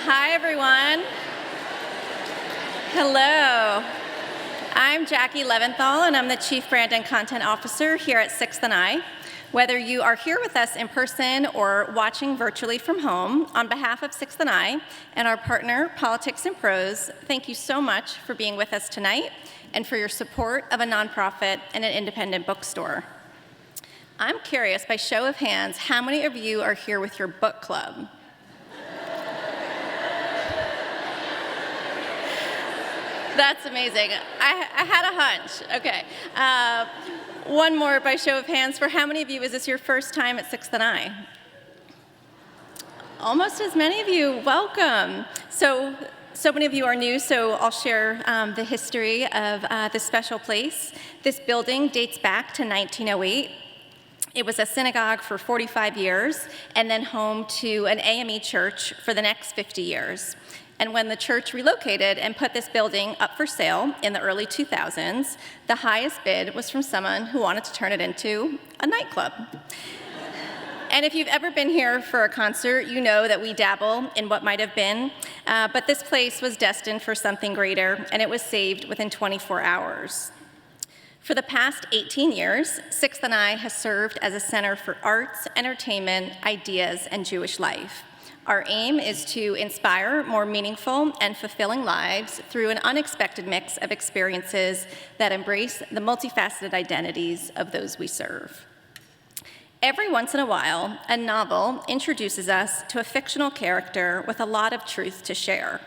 Hi, everyone. Hello. I'm Jackie Leventhal, and I'm the Chief Brand and Content Officer here at 6th and I. Whether you are here with us in person or watching virtually from home, on behalf of 6th and I and our partner, Politics and Prose, thank you so much for being with us tonight and for your support of a nonprofit and an independent bookstore. I'm curious, by show of hands, how many of you are here with your book club? That's amazing. I had a hunch. Okay. One more by show of hands. For how many of you is this your first time at 6th and I? Almost as many of you. Welcome. So many of you are new, so I'll share the history of this special place. This building dates back to 1908. It was a synagogue for 45 years and then home to an AME church for the next 50 years. And when the church relocated and put this building up for sale in the early 2000s, the highest bid was from someone who wanted to turn it into a nightclub. And if you've ever been here for a concert, you know that we dabble in what might have been, but this place was destined for something greater, and it was saved within 24 hours. For the past 18 years, 6th and I has served as a center for arts, entertainment, ideas, and Jewish life. Our aim is to inspire more meaningful and fulfilling lives through an unexpected mix of experiences that embrace the multifaceted identities of those we serve. Every once in a while, a novel introduces us to a fictional character with a lot of truth to share.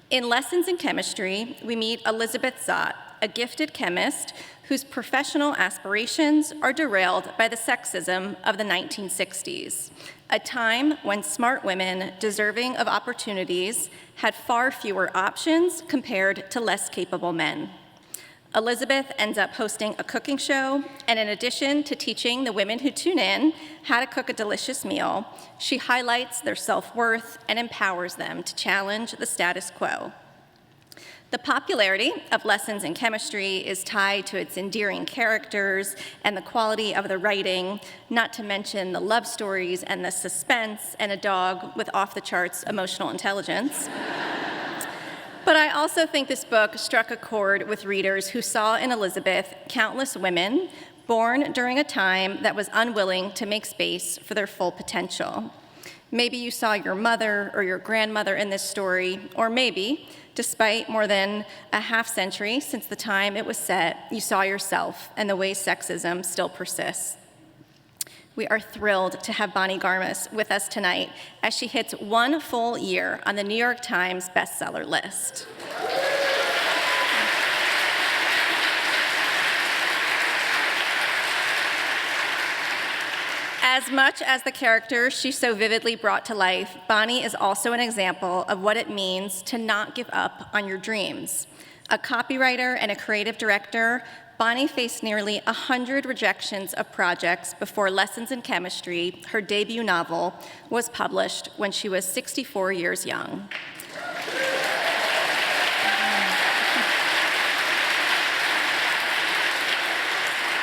In Lessons in Chemistry, we meet Elizabeth Zott, a gifted chemist whose professional aspirations are derailed by the sexism of the 1960s, a time when smart women deserving of opportunities had far fewer options compared to less capable men. Elizabeth ends up hosting a cooking show, and in addition to teaching the women who tune in how to cook a delicious meal, she highlights their self-worth and empowers them to challenge the status quo. The popularity of Lessons in Chemistry is tied to its endearing characters and the quality of the writing, not to mention the love stories and the suspense and a dog with off-the-charts emotional intelligence. But I also think this book struck a chord with readers who saw in Elizabeth countless women born during a time that was unwilling to make space for their full potential. Maybe you saw your mother or your grandmother in this story, or maybe, despite more than a half century since the time it was set, you saw yourself and the way sexism still persists. We are thrilled to have Bonnie Garmus with us tonight as she hits 1 full year on the New York Times bestseller list. As much as the character she so vividly brought to life, Bonnie is also an example of what it means to not give up on your dreams. A copywriter and a creative director, Bonnie faced nearly 100 rejections of projects before Lessons in Chemistry, her debut novel, was published when she was 64 years young.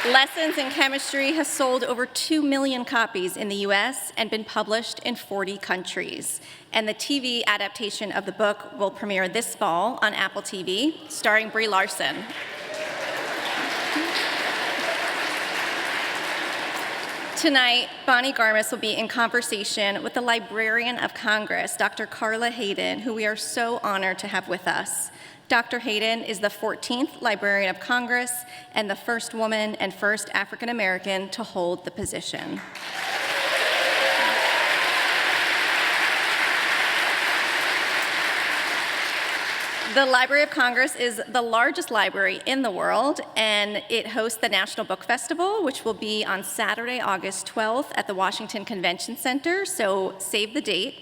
Lessons in Chemistry has sold over 2 million copies in the US and been published in 40 countries. And the TV adaptation of the book will premiere this fall on Apple TV, starring Brie Larson. Tonight, Bonnie Garmus will be in conversation with the Librarian of Congress, Dr. Carla Hayden, who we are so honored to have with us. Dr. Hayden is the 14th Librarian of Congress and the first woman and first African American to hold the position. The Library of Congress is the largest library in the world, and it hosts the National Book Festival, which will be on Saturday, August 12th at the Washington Convention Center, so save the date.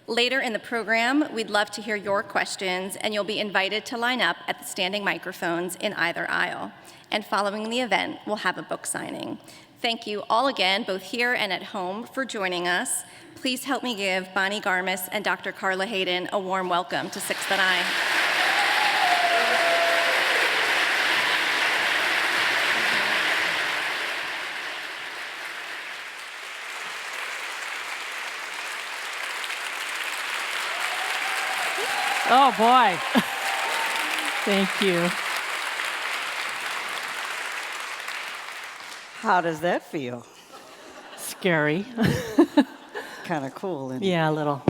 Later in the program, we'd love to hear your questions, and you'll be invited to line up at the standing microphones in either aisle. And following the event, we'll have a book signing. Thank you all again, both here and at home, for joining us. Please help me give Bonnie Garmus and Dr. Carla Hayden a warm welcome to 6th and I. Oh, boy. Thank you. How does that feel? Scary. Kind of cool, isn't it? Yeah, a little.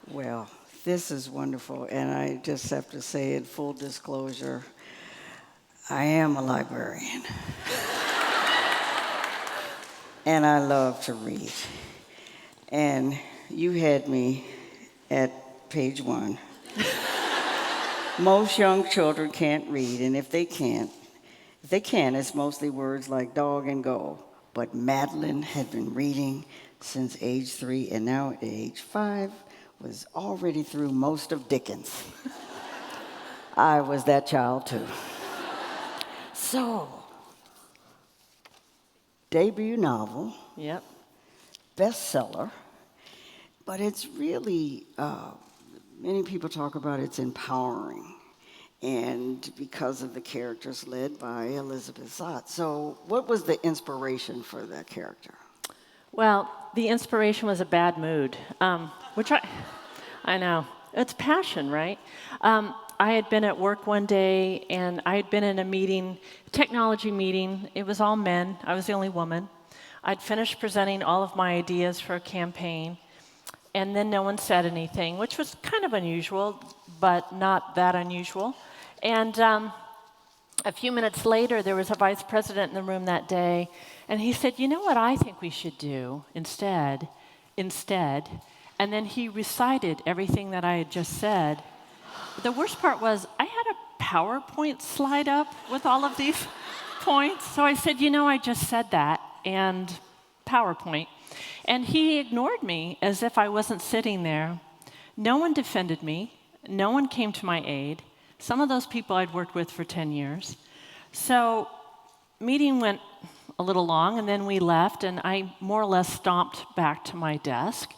Well, this is wonderful, and I just have to say in full disclosure, I am a librarian. And I love to read. And you had me at page 1. Most young children can't read, and if they can, it's mostly words like dog and go. But Madeline had been reading since age 3, and now at age 5, was already through most of Dickens. I was that child too. So, debut novel, Yep. bestseller, but it's really, many people talk about it's empowering, and because of the characters led by Elizabeth Zott. So what was the inspiration for that character? Well, the inspiration was a bad mood, which I know. It's passion, right? I had been at work one day, and I had been in a meeting, technology meeting. It was all men. I was the only woman. I'd finished presenting all of my ideas for a campaign, and then no one said anything, which was kind of unusual, but not that unusual. And a few minutes later, there was a vice president in the room that day, and he said, "You know what I think we should do instead? And then he recited everything that I had just said. The worst part was I had a PowerPoint slide up with all of these points. So I said, "You know, I just said that, and PowerPoint." And he ignored me as if I wasn't sitting there. No one defended me. No one came to my aid. Some of those people I'd worked with for 10 years. So meeting went a little long, and then we left, and I more or less stomped back to my desk.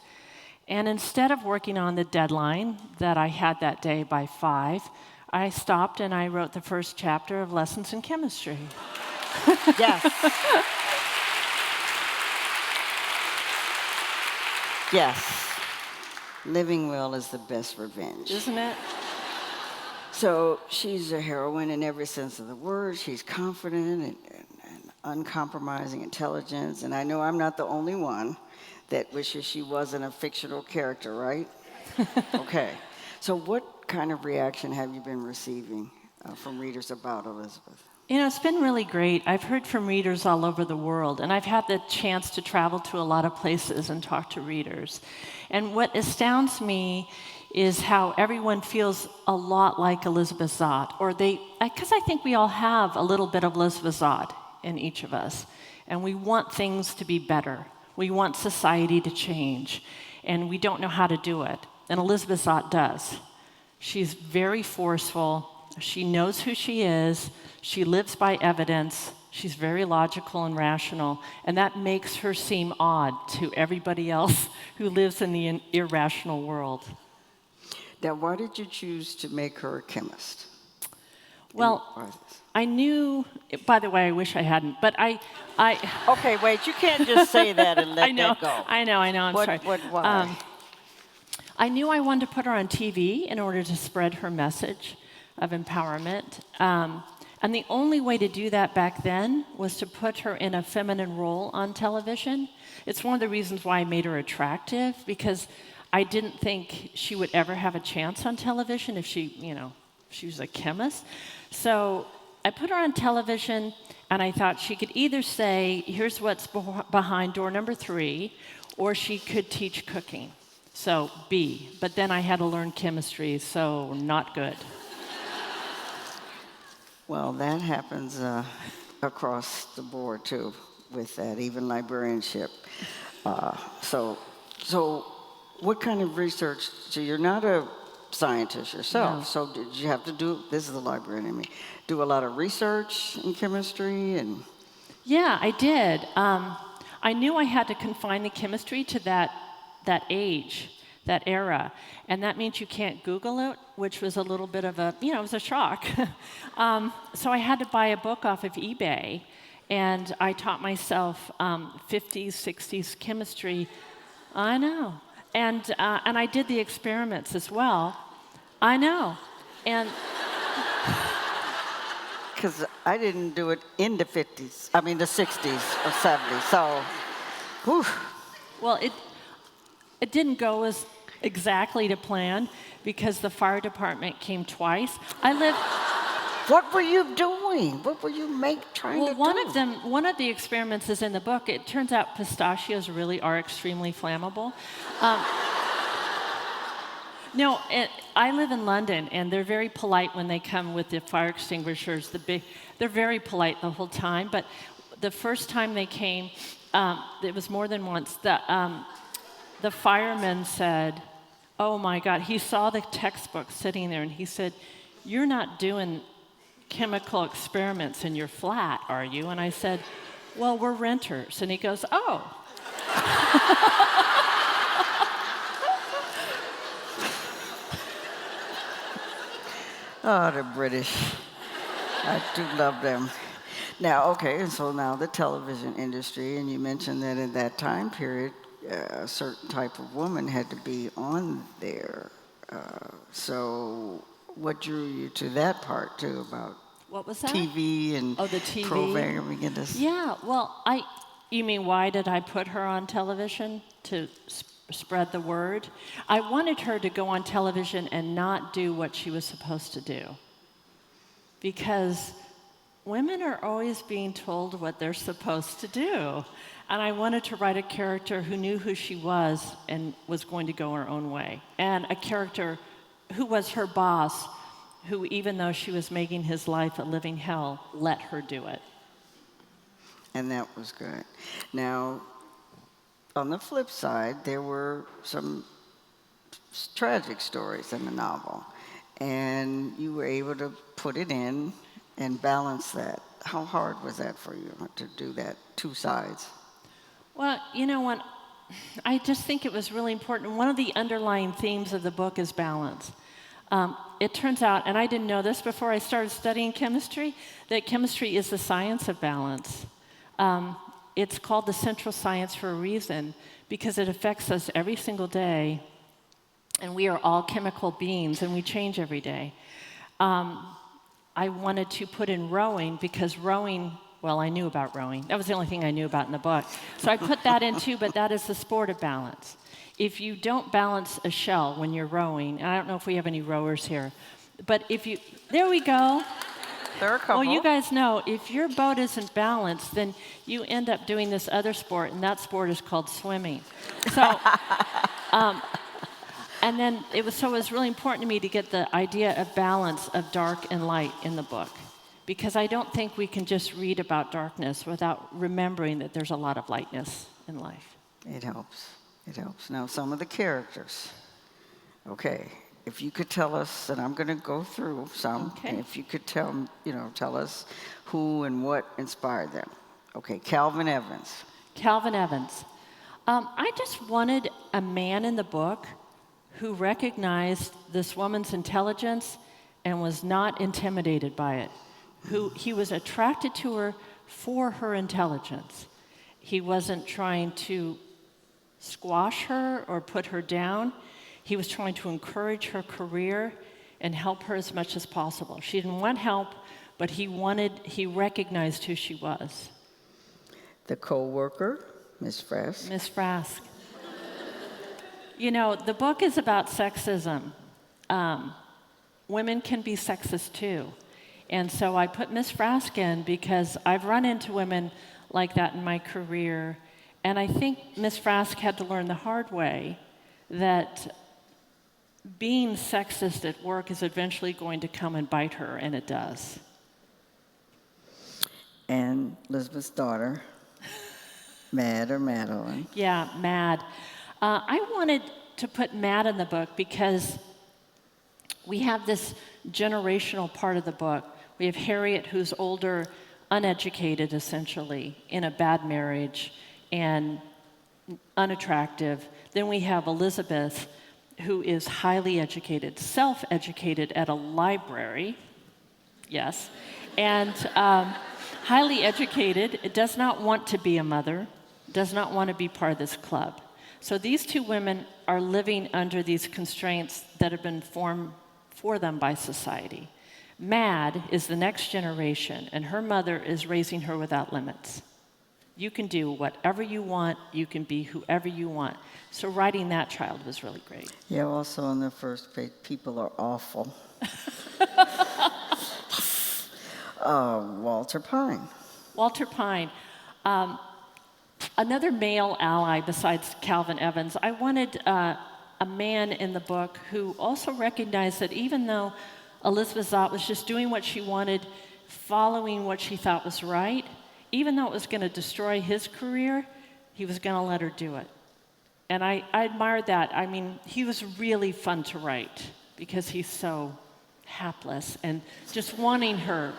And instead of working on the deadline that I had that day by 5, I stopped and I wrote the first chapter of Lessons in Chemistry. Yes. Yes. Living well is the best revenge. Isn't it? So she's a heroine in every sense of the word. She's confident and uncompromising intelligence. And I know I'm not the only one that wishes she wasn't a fictional character, right? Okay. So what kind of reaction have you been receiving from readers about Elizabeth? You know, it's been really great. I've heard from readers all over the world, and I've had the chance to travel to a lot of places and talk to readers. And what astounds me is how everyone feels a lot like Elizabeth Zott, because I think we all have a little bit of Elizabeth Zott in each of us, and we want things to be better. We want society to change, and we don't know how to do it. And Elizabeth Zott does. She's very forceful. She knows who she is. She lives by evidence. She's very logical and rational, and that makes her seem odd to everybody else who lives in the irrational world. Now, why did you choose to make her a chemist? Well, I knew, by the way, I wish I hadn't, but I Okay, wait, you can't just say that and let that go. I know, I'm sorry. Why? I knew I wanted to put her on TV in order to spread her message of empowerment. And the only way to do that back then was to put her in a feminine role on television. It's one of the reasons why I made her attractive, because I didn't think she would ever have a chance on television if she was a chemist. So I put her on television, and I thought she could either say, "Here's what's behind door number 3," or she could teach cooking. So B. But then I had to learn chemistry, so not good. Well, that happens across the board, too, with that, even librarianship. So what kind of research? So you're not a scientist yourself, No. so did you have to this is the librarian in me, do a lot of research in chemistry? And Yeah, I did. I knew I had to confine the chemistry to that age, that era. And that means you can't Google it, which was a little bit of it was a shock. So I had to buy a book off of eBay, and I taught myself 50s, 60s chemistry. I know. And I did the experiments as well. I know. And Because I didn't do it in the 50s, I mean the 60s or 70s, so, whew. well, it didn't go as exactly to plan because the fire department came twice. What were you doing? What were you trying to do? One of the experiments is in the book. It turns out pistachios really are extremely flammable. No, I live in London, and they're very polite when they come with the fire extinguishers. They're very polite the whole time. But the first time they came, it was more than once. The fireman said, "Oh my God!" He saw the textbook sitting there, and he said, "You're not doing chemical experiments in your flat, are you?" And I said, "Well, we're renters." And he goes, "Oh." Oh, the British. I do love them. Now, okay, and so now the television industry, and you mentioned that in that time period, a certain type of woman had to be on there. So what drew you to that part, too, about What was that? TV and the TV. programming and this? Yeah, well, you mean why did I put her on television? To spread the word? I wanted her to go on television and not do what she was supposed to do. Because women are always being told what they're supposed to do. And I wanted to write a character who knew who she was and was going to go her own way. And a character who was her boss, who, even though she was making his life a living hell, let her do it. And that was good. Now, on the flip side, there were some tragic stories in the novel, and you were able to put it in and balance that. How hard was that for you to do that, two sides? Well, you know what? I just think it was really important. One of the underlying themes of the book is balance. It turns out, and I didn't know this before I started studying chemistry, that chemistry is the science of balance. It's called the central science for a reason, because it affects us every single day, and we are all chemical beings, and we change every day. I wanted to put in rowing, because rowing, well, I knew about rowing. That was the only thing I knew about in the book. So I put that in too, but that is the sport of balance. If you don't balance a shell when you're rowing, and I don't know if we have any rowers here, but there we go. There are a couple. Well, you guys know, if your boat isn't balanced, then you end up doing this other sport, and that sport is called swimming. So, and then it was really important to me to get the idea of balance of dark and light in the book, because I don't think we can just read about darkness without remembering that there's a lot of lightness in life. It helps. It helps. Now, some of the characters. Okay. If you could tell us, and I'm going to go through some, Okay. and if you could tell us who and what inspired them. Okay, Calvin Evans. Calvin Evans. I just wanted a man in the book who recognized this woman's intelligence and was not intimidated by it. He was attracted to her for her intelligence. He wasn't trying to squash her or put her down. He was trying to encourage her career and help her as much as possible. She didn't want help, but he recognized who she was. The co-worker, Miss Frask. Miss Frask. You know, the book is about sexism. Women can be sexist too. And so I put Miss Frask in because I've run into women like that in my career. And I think Miss Frask had to learn the hard way that being sexist at work is eventually going to come and bite her, and it does. And Elizabeth's daughter, Mad or Madeline. Yeah, Mad. I wanted to put Mad in the book because we have this generational part of the book. We have Harriet, who's older, uneducated, essentially, in a bad marriage, and unattractive. Then we have Elizabeth, who is highly educated, self-educated at a library, yes, and highly educated, does not want to be a mother, does not want to be part of this club. So these two women are living under these constraints that have been formed for them by society. Mad is the next generation, and her mother is raising her without limits. You can do whatever you want, you can be whoever you want. So writing that child was really great. Yeah, also on the first page, people are awful. Walter Pine. Walter Pine. Another male ally besides Calvin Evans. I wanted a man in the book who also recognized that even though Elizabeth Zott was just doing what she wanted, following what she thought was right, even though it was going to destroy his career, he was going to let her do it. And I admired that. I mean, he was really fun to write because he's so hapless and just wanting her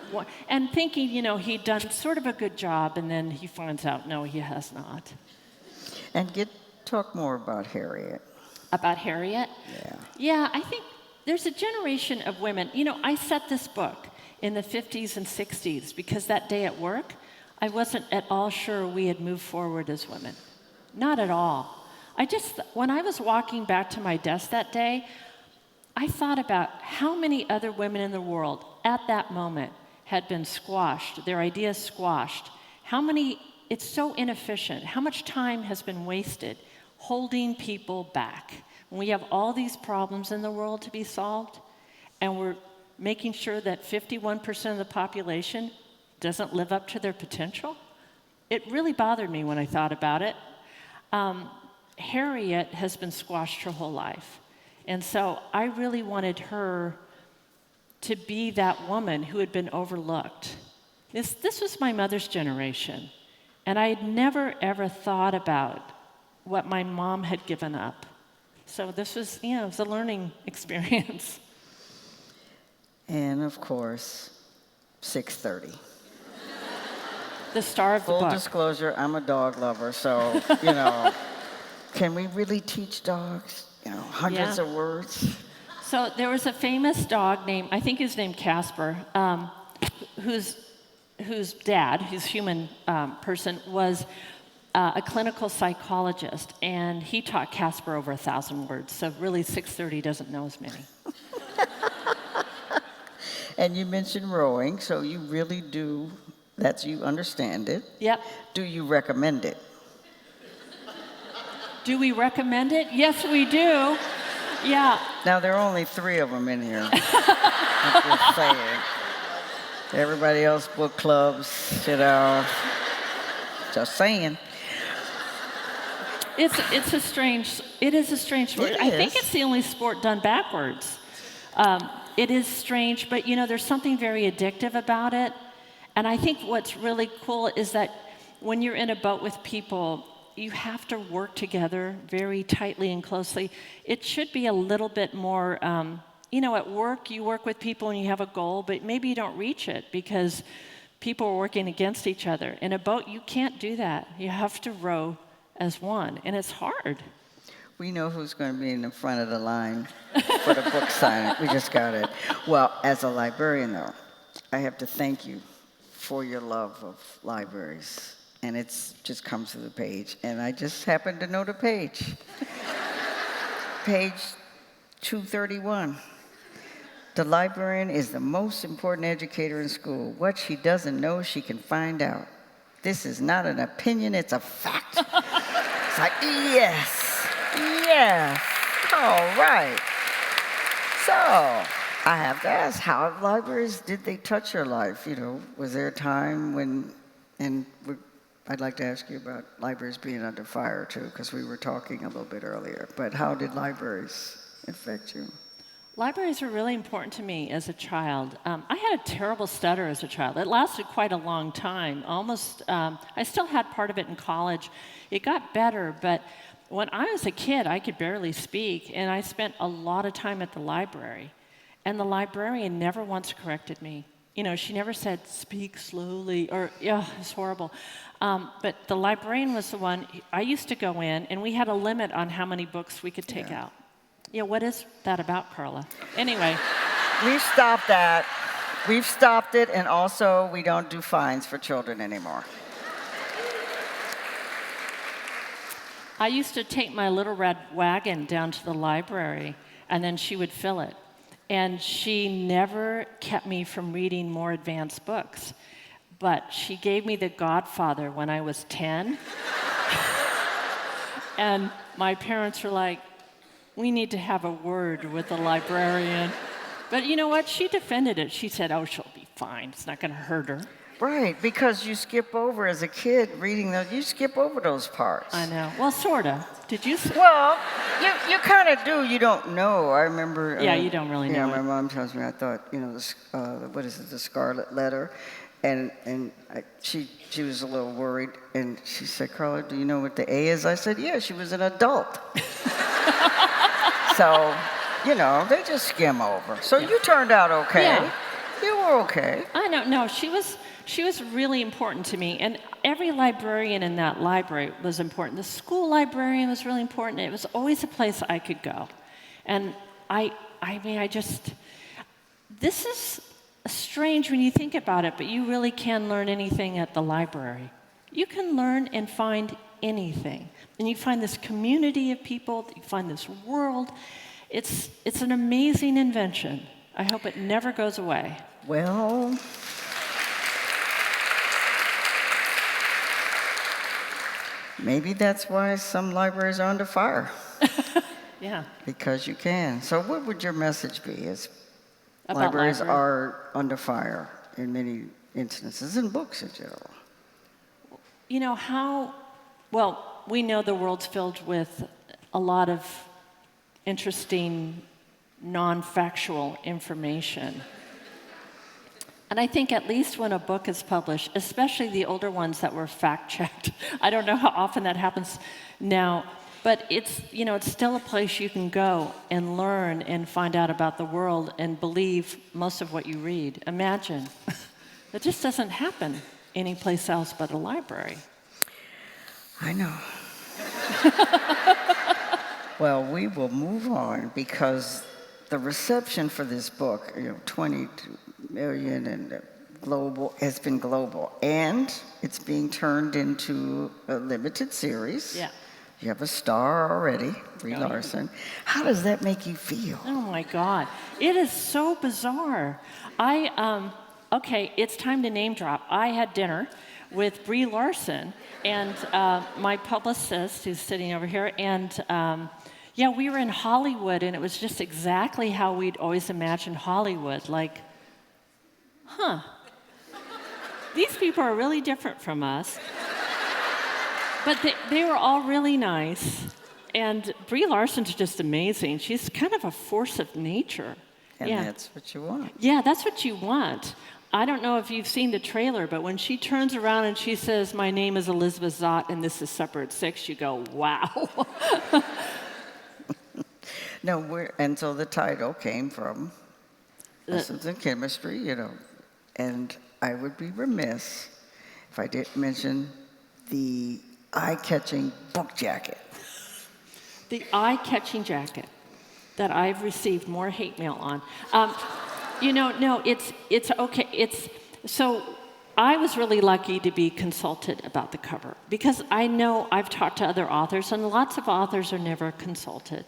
and thinking, you know, he'd done sort of a good job, and then he finds out, no, he has not. And talk more about Harriet. About Harriet? Yeah. Yeah, I think there's a generation of women. You know, I set this book in the 50s and 60s because that day at work, I wasn't at all sure we had moved forward as women. Not at all. When I was walking back to my desk that day, I thought about how many other women in the world at that moment had been squashed, their ideas squashed. It's so inefficient. How much time has been wasted holding people back when we have all these problems in the world to be solved, and we're making sure that 51% of the population doesn't live up to their potential? It really bothered me when I thought about it. Harriet has been squashed her whole life. And so I really wanted her to be that woman who had been overlooked. This was my mother's generation. And I had never, ever thought about what my mom had given up. So this was, it was a learning experience. And of course, 6:30. The star of the book. Full disclosure, I'm a dog lover, so, can we really teach dogs, hundreds of words? So there was a famous dog named, I think his name Casper, whose dad, his human person, was a clinical psychologist, and he taught Casper over 1,000 words, so really 6:30 doesn't know as many. And you mentioned rowing, so you really do, you understand it. Yep. Do you recommend it? Do we recommend it? Yes, we do. Yeah. Now, there are only 3 of them in here. I'm just saying. Everybody else, book clubs, just saying. It is a strange sport. I think it's the only sport done backwards. It is strange, but there's something very addictive about it. And I think what's really cool is that when you're in a boat with people, you have to work together very tightly and closely. It should be a little bit more, at work, you work with people and you have a goal, but maybe you don't reach it because people are working against each other. In a boat, you can't do that. You have to row as one, and it's hard. We know who's going to be in the front of the line for the book signing. We just got it. Well, as a librarian, though, I have to thank you for your love of libraries. And it just comes to the page. And I just happen to know the page. Page 231. The librarian is the most important educator in school. What she doesn't know, she can find out. This is not an opinion, it's a fact. It's like, yes. All right. So, I have to ask, how have libraries, did they touch your life? Was there a time when, I'd like to ask you about libraries being under fire, too, because we were talking a little bit earlier. But how did libraries affect you? Libraries were really important to me as a child. I had a terrible stutter as a child. It lasted quite a long time. I still had part of it in college. It got better, but when I was a kid, I could barely speak, and I spent a lot of time at the library. And the librarian never once corrected me. She never said, speak slowly, or, it's horrible. But the librarian was the one. I used to go in, and we had a limit on how many books we could take out. What is that about, Carla? Anyway. We've stopped that. We've stopped it, and also we don't do fines for children anymore. I used to take my little red wagon down to the library, and then she would fill it. And she never kept me from reading more advanced books. But she gave me The Godfather when I was 10. And my parents were like, we need to have a word with the librarian. But you know what? She defended it. She said, oh, she'll be fine. It's not going to hurt her. Right, because you skip over, as a kid reading those, you skip over those parts. I know. Well, sort of. Did you? Well, you kind of do. You don't know. I remember. Yeah, you don't really know. Yeah, my mom tells me. I thought, you know, what is it, the Scarlet Letter, and she was a little worried, and she said, Carla, do you know what the A is? I said, yeah. She was an adult. So, you know, they just skim over. So you turned out okay. Yeah. You were okay. I don't know. She was really important to me, and every librarian in that library was important. The school librarian was really important. It was always a place I could go. And this is strange when you think about it, but you really can learn anything at the library. You can learn and find anything. And you find this community of people, you find this world. It's an amazing invention. I hope it never goes away. Well, maybe that's why some libraries are under fire. Yeah. Because you can. So what would your message be as About libraries library? are under fire in many instances, and books in general? You know well, we know the world's filled with a lot of interesting, non-factual information. And I think at least when a book is published, especially the older ones that were fact-checked, I don't know how often that happens now, but it's still a place you can go and learn and find out about the world and believe most of what you read. Imagine. That just doesn't happen anyplace else but a library. I know. Well, we will move on because the reception for this book, 22 million and global, has been global. And it's being turned into a limited series. Yeah. You have a star already, Brie Larson. How does that make you feel? Oh my God. It is so bizarre. Okay, it's time to name drop. I had dinner with Brie Larson and my publicist, who's sitting over here, and we were in Hollywood, and it was just exactly how we'd always imagined Hollywood. Like, these people are really different from us. But they were all really nice. And Brie Larson's just amazing. She's kind of a force of nature. And that's what you want. Yeah, that's what you want. I don't know if you've seen the trailer, but when she turns around and she says, my name is Elizabeth Zott, and this is Supper at 6, you go, wow. No, and so the title came from Lessons in Chemistry, and I would be remiss if I didn't mention the eye-catching book jacket. The eye-catching jacket that I've received more hate mail on. No, it's okay. So I was really lucky to be consulted about the cover because I know I've talked to other authors, and lots of authors are never consulted.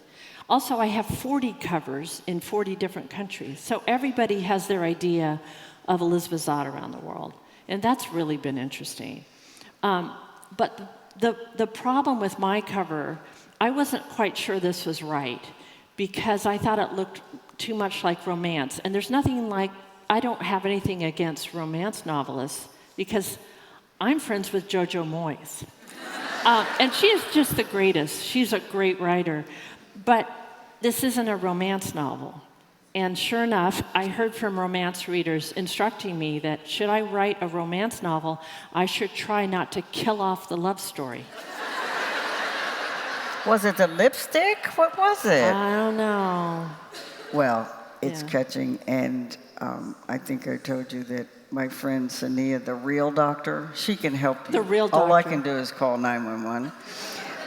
Also, I have 40 covers in 40 different countries, so everybody has their idea of Elizabeth Zott around the world, and that's really been interesting. But the problem with my cover, I wasn't quite sure this was right because I thought it looked too much like romance. And there's nothing like, I don't have anything against romance novelists because I'm friends with Jojo Moyes. And she is just the greatest. She's a great writer. But this isn't a romance novel. And sure enough, I heard from romance readers instructing me that should I write a romance novel, I should try not to kill off the love story. Was it the lipstick? What was it? I don't know. Well, it's catching, and I think I told you that my friend Sania, the real doctor, she can help you. The real doctor. All I can do is call 911,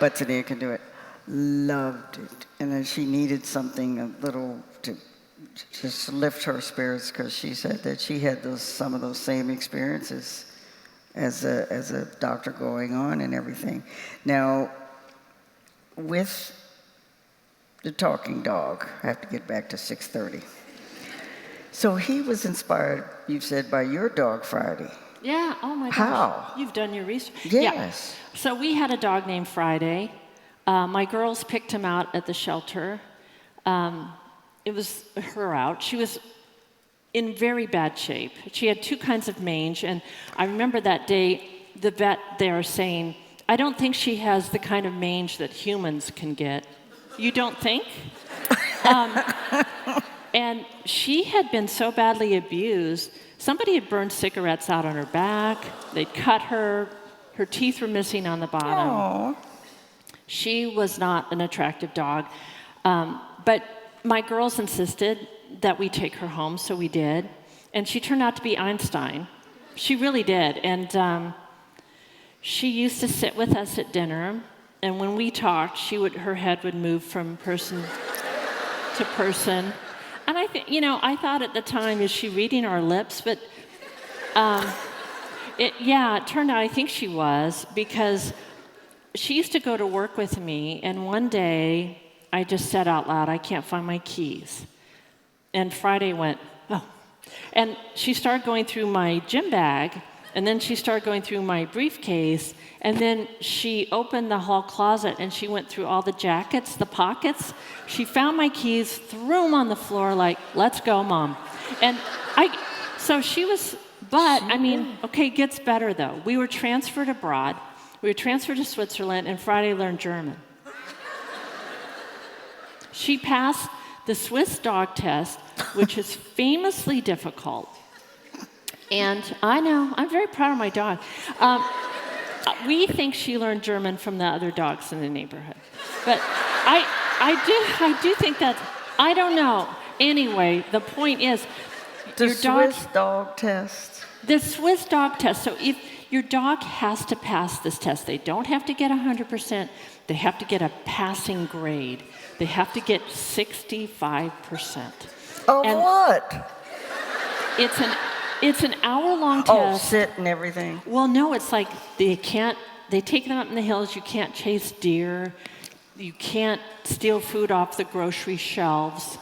but Sania can do it. Loved it, and then she needed something a little to just lift her spirits because she said that she had some of those same experiences as a doctor going on and everything. Now, with the talking dog. I have to get back to 6:30. So he was inspired, you said, by your dog, Friday. Yeah, oh my gosh. How? You've done your research. Yes. Yeah. So we had a dog named Friday. My girls picked him out at the shelter. It was her out. She was in very bad shape. She had two kinds of mange, and I remember that day, the vet there saying, I don't think she has the kind of mange that humans can get. You don't think? And she had been so badly abused, somebody had burned cigarettes out on her back, they'd cut her teeth were missing on the bottom. Aww. She was not an attractive dog, but my girls insisted that we take her home, so we did. And she turned out to be Einstein. She really did. And she used to sit with us at dinner, and when we talked, her head would move from person to person. And I thought at the time, is she reading our lips? But it turned out I think she was, because she used to go to work with me, and one day I just said out loud, I can't find my keys. And Friday went, oh. And she started going through my gym bag, and then she started going through my briefcase, and then she opened the hall closet, and she went through all the jackets, the pockets. She found my keys, threw them on the floor like, let's go, Mom. And so she was, but, okay, it gets better, though. We were transferred abroad. We were transferred to Switzerland, and Friday learned German. She passed the Swiss dog test, which is famously difficult. And I know, I'm very proud of my dog. We think she learned German from the other dogs in the neighborhood. But I do think that, I don't know. Anyway, the point is, The your dog, Swiss dog test. the Swiss dog test. So if your dog has to pass this test, they don't have to get 100%. They have to get a passing grade. They have to get 65%. Of And what? It's an hour-long Oh, test. sit and everything. Well, no, it's like they take them up in the hills. You can't chase deer. You can't steal food off the grocery shelves.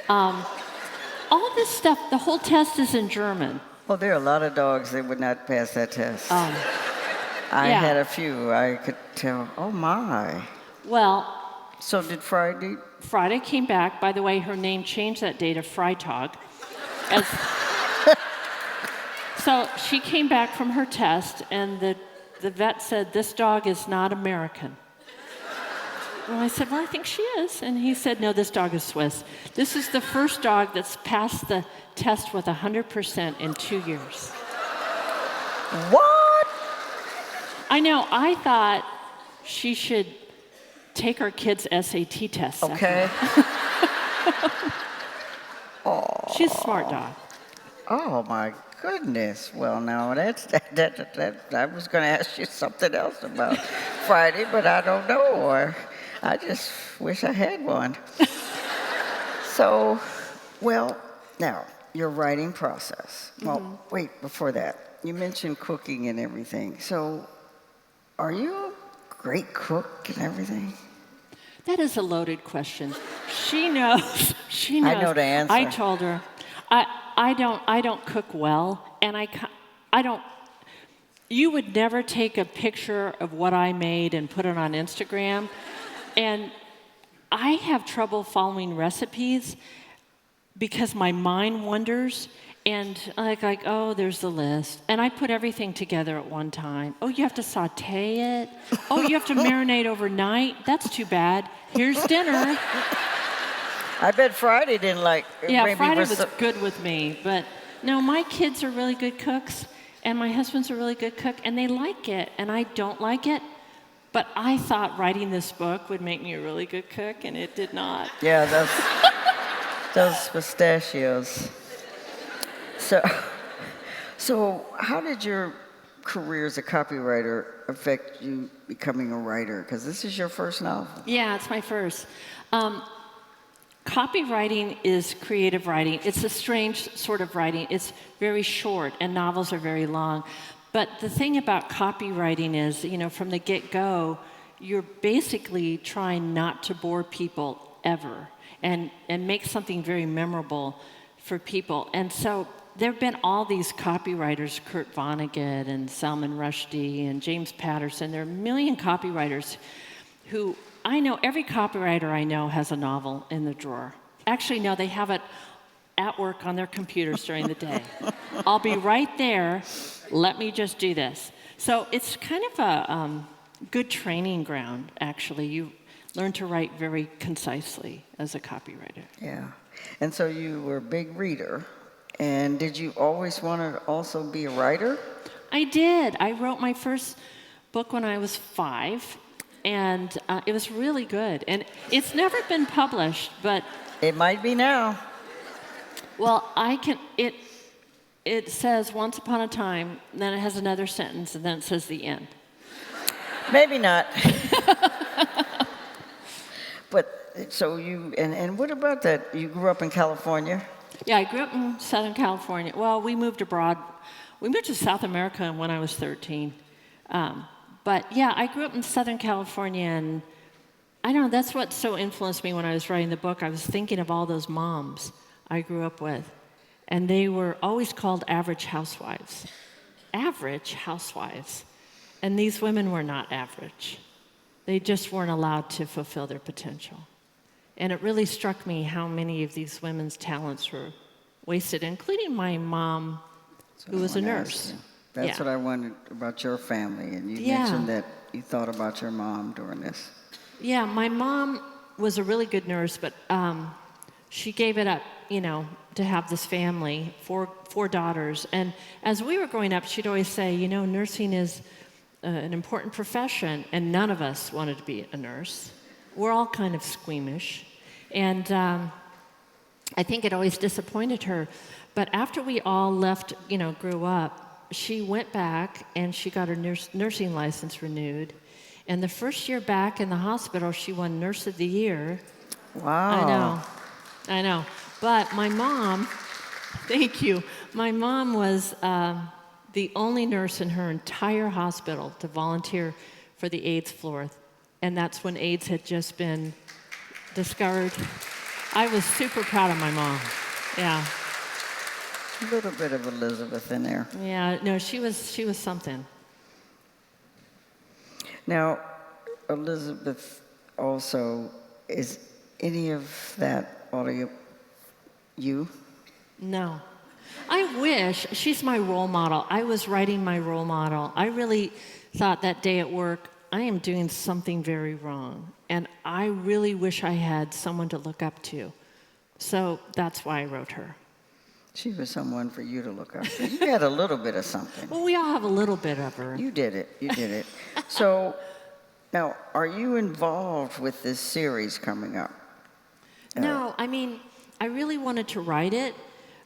All this stuff, the whole test is in German. Well, there are a lot of dogs that would not pass that test. I yeah. had a few. I could tell. Oh, my. Well, So did Friday? Friday came back. By the way, her name changed that day to Freitag. So she came back from her test, and the vet said, this dog is not American. Well, I said, well, I think she is. And he said, no, this dog is Swiss. This is the first dog that's passed the test with 100% in 2 years. What? I know. I thought she should take our kids' SAT tests. Okay. She's a smart dog. Oh, my goodness. Well, now, that I was going to ask you something else about Friday, but I don't know, or I just wish I had one. So, well, now, your writing process. Well, wait, before that, you mentioned cooking and everything. So, are you a great cook and everything? That is a loaded question. She knows. She knows. I know the answer. I told her, I don't cook well, and I don't. You would never take a picture of what I made and put it on Instagram, and I have trouble following recipes because my mind wanders, and like, oh, there's the list, and I put everything together at one time. Oh, you have to saute it. Oh, you have to marinate overnight. That's too bad. Here's dinner. I bet Friday didn't like. Yeah, maybe Friday was good with me, but no, my kids are really good cooks, and my husband's a really good cook, and they like it, and I don't like it. But I thought writing this book would make me a really good cook, and it did not. Yeah, those pistachios. So how did your career as a copywriter affect you becoming a writer? Because this is your first novel. Yeah, it's my first. Copywriting is creative writing. It's a strange sort of writing. It's very short, and novels are very long. But the thing about copywriting is, from the get-go, you're basically trying not to bore people ever and make something very memorable for people. And so there have been all these copywriters, Kurt Vonnegut and Salman Rushdie and James Patterson. There are a million copywriters who I know, every copywriter I know has a novel in the drawer. Actually, no, they have it at work on their computers during the day. I'll be right there. Let me just do this. So it's kind of a good training ground, actually. You learn to write very concisely as a copywriter. Yeah. And so you were a big reader. And did you always want to also be a writer? I did. I wrote my first book when I was 5, and it was really good. And it's never been published, but... It might be now. Well, it says once upon a time, then it has another sentence, and then it says the end. Maybe not. But, so you, and what about that? You grew up in California? Yeah, I grew up in Southern California. Well, we moved abroad. We moved to South America when I was 13. But yeah, I grew up in Southern California, and I don't know, that's what so influenced me when I was writing the book. I was thinking of all those moms I grew up with, and they were always called average housewives. Average housewives. And these women were not average. They just weren't allowed to fulfill their potential. And it really struck me how many of these women's talents were wasted, including my mom, who was a nurse. That's what I wondered about your family, and you mentioned that you thought about your mom during this. Yeah, my mom was a really good nurse, but she gave it up, to have this family, four daughters. And as we were growing up, she'd always say, nursing is an important profession, and none of us wanted to be a nurse. We're all kind of squeamish. And I think it always disappointed her. But after we all left, grew up, she went back and she got her nursing license renewed. And the first year back in the hospital, she won Nurse of the Year. Wow. I know. But my mom, thank you, my mom was the only nurse in her entire hospital to volunteer for the AIDS floor. And that's when AIDS had just been discovered. I was super proud of my mom. Yeah. A little bit of Elizabeth in there. Yeah, no, she was something. Now, Elizabeth also, is any of that audio you? No. I wish. She's my role model. I was writing my role model. I really thought that day at work, I am doing something very wrong, and I really wish I had someone to look up to. So that's why I wrote her. She was someone for you to look up to. You had a little bit of something. Well, we all have a little bit of her. You did it. So, now, are you involved with this series coming up? No, I really wanted to write it,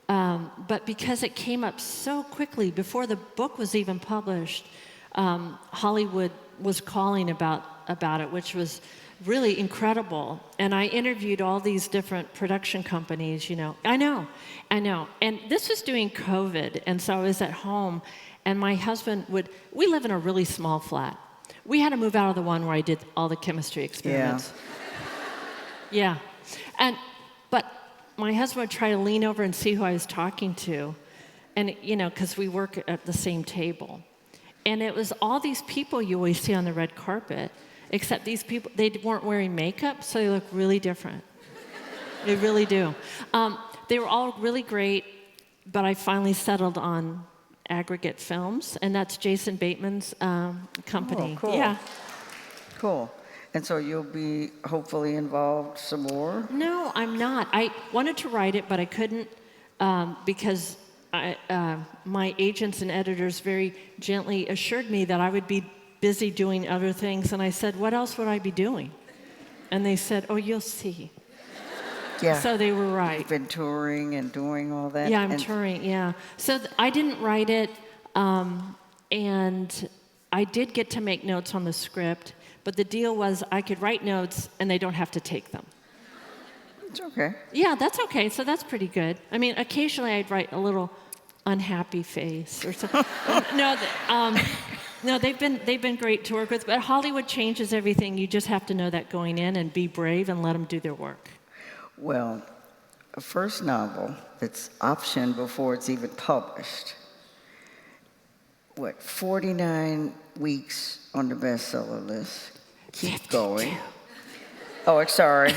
but because it came up so quickly, before the book was even published, Hollywood was calling about it, which was really incredible. And I interviewed all these different production companies, I know. And this was during COVID, and so I was at home, and my husband we live in a really small flat. We had to move out of the one where I did all the chemistry experiments. Yeah. But my husband would try to lean over and see who I was talking to, and, because we work at the same table. And it was all these people you always see on the red carpet, except these people, they weren't wearing makeup, so they look really different. They really do. They were all really great, but I finally settled on Aggregate Films, and that's Jason Bateman's company. Oh, cool. Yeah. Cool. And so you'll be hopefully involved some more? No, I'm not. I wanted to write it, but I couldn't because my agents and editors very gently assured me that I would be busy doing other things. And I said, what else would I be doing? And they said, oh, you'll see. Yeah. So they were right. You've been touring and doing all that? Yeah, I'm touring, yeah. So I didn't write it, and I did get to make notes on the script, but the deal was I could write notes and they don't have to take them. It's okay. Yeah, that's okay. So that's pretty good. Occasionally I'd write a little unhappy face or something. No, No, they've been great to work with, but Hollywood changes everything. You just have to know that going in and be brave and let them do their work. Well, a first novel that's optioned before it's even published. 49 weeks on the bestseller list. Keep 52. going. Oh, sorry.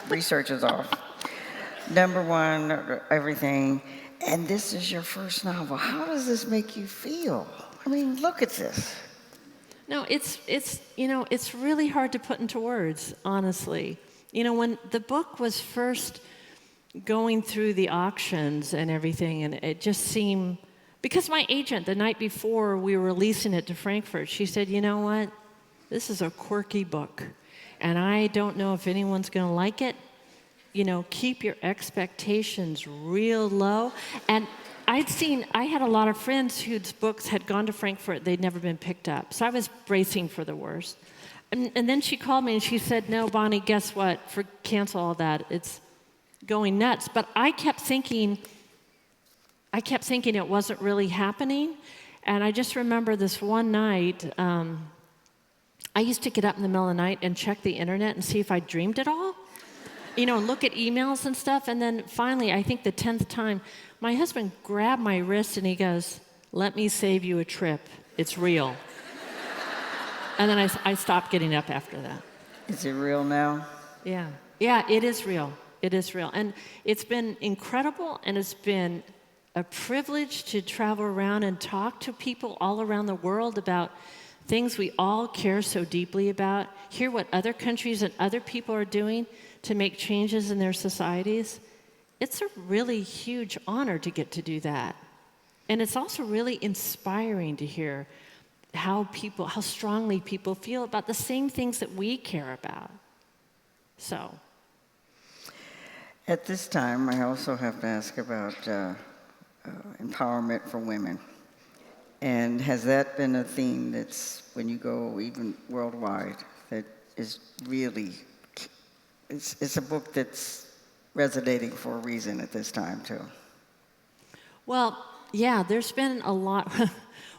Research is off. #1, everything. And this is your first novel. How does this make you feel? I mean, look at this. No, it's really hard to put into words, honestly. When the book was first going through the auctions and everything, and it just seemed, because my agent, the night before we were releasing it to Frankfurt, she said, you know what? This is a quirky book, and I don't know if anyone's going to like it. Keep your expectations real low. And I had a lot of friends whose books had gone to Frankfurt, they'd never been picked up. So I was bracing for the worst. And then she called me and she said, no, Bonnie, guess what? Cancel all that. It's going nuts. But I kept thinking it wasn't really happening. And I just remember this one night, I used to get up in the middle of the night and check the internet and see if I dreamed it all. And look at emails and stuff. And then finally, I think the 10th time, my husband grabbed my wrist and he goes, let me save you a trip. It's real. And then I stopped getting up after that. Is it real now? Yeah. Yeah, it is real. It is real. And it's been incredible, and it's been a privilege to travel around and talk to people all around the world about things we all care so deeply about, hear what other countries and other people are doing to make changes in their societies. It's a really huge honor to get to do that. And it's also really inspiring to hear how strongly people feel about the same things that we care about. So. At this time, I also have to ask about empowerment for women. And has that been a theme that's, when you go even worldwide, that is really, it's a book that's resonating for a reason at this time, too? Well, yeah, there's been a lot.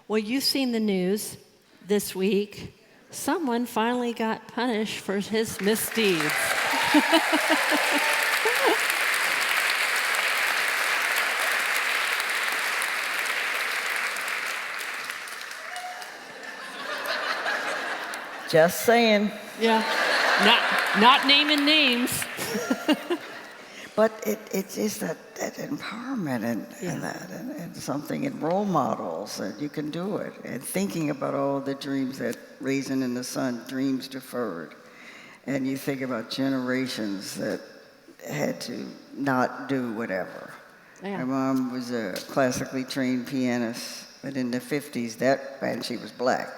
Well, you've seen the news this week. Someone finally got punished for his misdeeds. Just saying. Yeah, not naming names. But it's just that empowerment and something, and role models that you can do it, and thinking about all the dreams that Raisin in the Sun, dreams deferred. And you think about generations that had to not do whatever. Yeah. My mom was a classically trained pianist, but in the 50s, and she was black,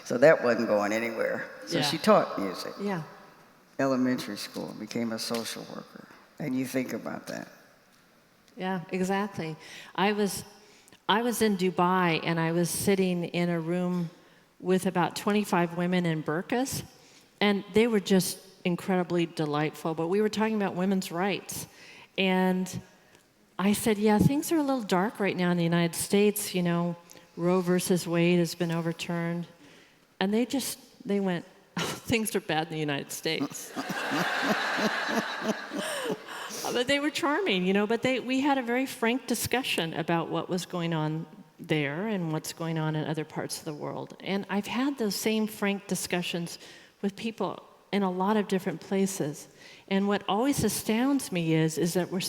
so that wasn't going anywhere. So she taught music. Yeah. Elementary school, became a social worker. And you think about that. Yeah, exactly. I was in Dubai, and I was sitting in a room with about 25 women in burqas, and they were just incredibly delightful. But we were talking about women's rights, and I said, yeah, things are a little dark right now in the United States. Roe versus Wade has been overturned. And they went, oh, things are bad in the United States. But they were charming, but we had a very frank discussion about what was going on there and what's going on in other parts of the world. And I've had those same frank discussions with people in a lot of different places. And what always astounds me is that we're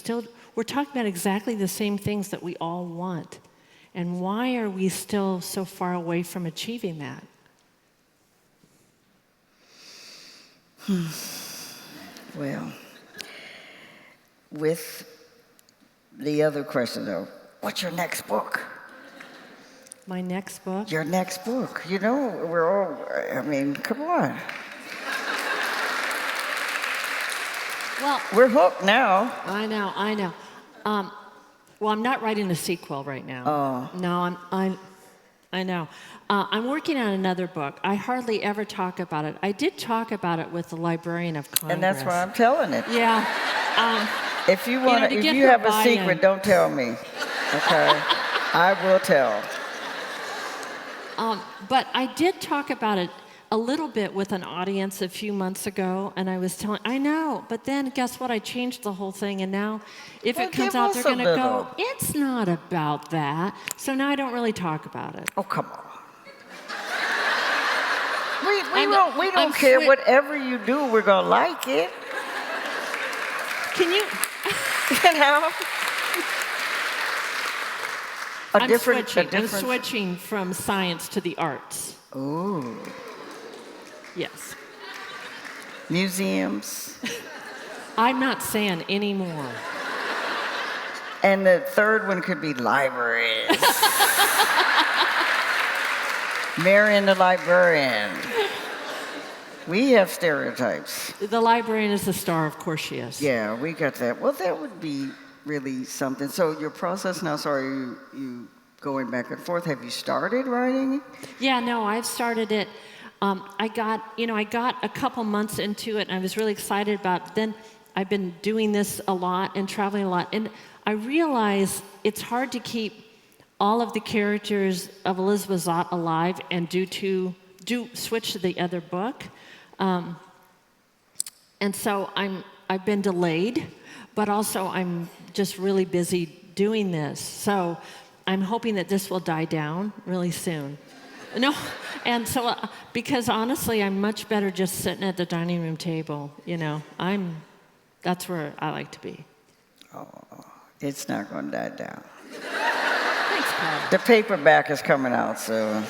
talking about exactly the same things that we all want. And why are we still so far away from achieving that? Well, with the other question, though, what's your next book? My next book? Your next book. We're all, come on. Well, we're hooked now. I know. Well, I'm not writing a sequel right now. Oh. No, I know. I'm working on another book. I hardly ever talk about it. I did talk about it with the Librarian of Congress. And that's why I'm telling it. Yeah. If you have a secret, don't tell me. Okay? I will tell. But I did talk about it a little bit with an audience a few months ago, and I was telling, I know, but then guess what? I changed the whole thing, and now if Well, it comes give out, us they're a going to little. go, it's not about that. So now I don't really talk about it. Oh, come on. We I'm don't care. swi- Whatever you do, we're going to like it. Can you? You know? I'm switching from science to the arts. Ooh. Yes. Museums. I'm not saying anymore. And the third one could be libraries. Marion the librarian. We have stereotypes. The librarian is the star, of course she is. Yeah, we got that. Well, that would be really something. So your process now, sorry, you going back and forth. Have you started writing? Yeah, no, I've started it. I got a couple months into it, and I was really excited about it. Then I've been doing this a lot and traveling a lot, and I realize it's hard to keep all of the characters of Elizabeth Zott alive and switch to the other book. And so I've been delayed, but also I'm just really busy doing this. So I'm hoping that this will die down really soon. No, and so because honestly, I'm much better just sitting at the dining room table. That's where I like to be. Oh, it's not going to die down. Thanks, Carla. The paperback is coming out soon.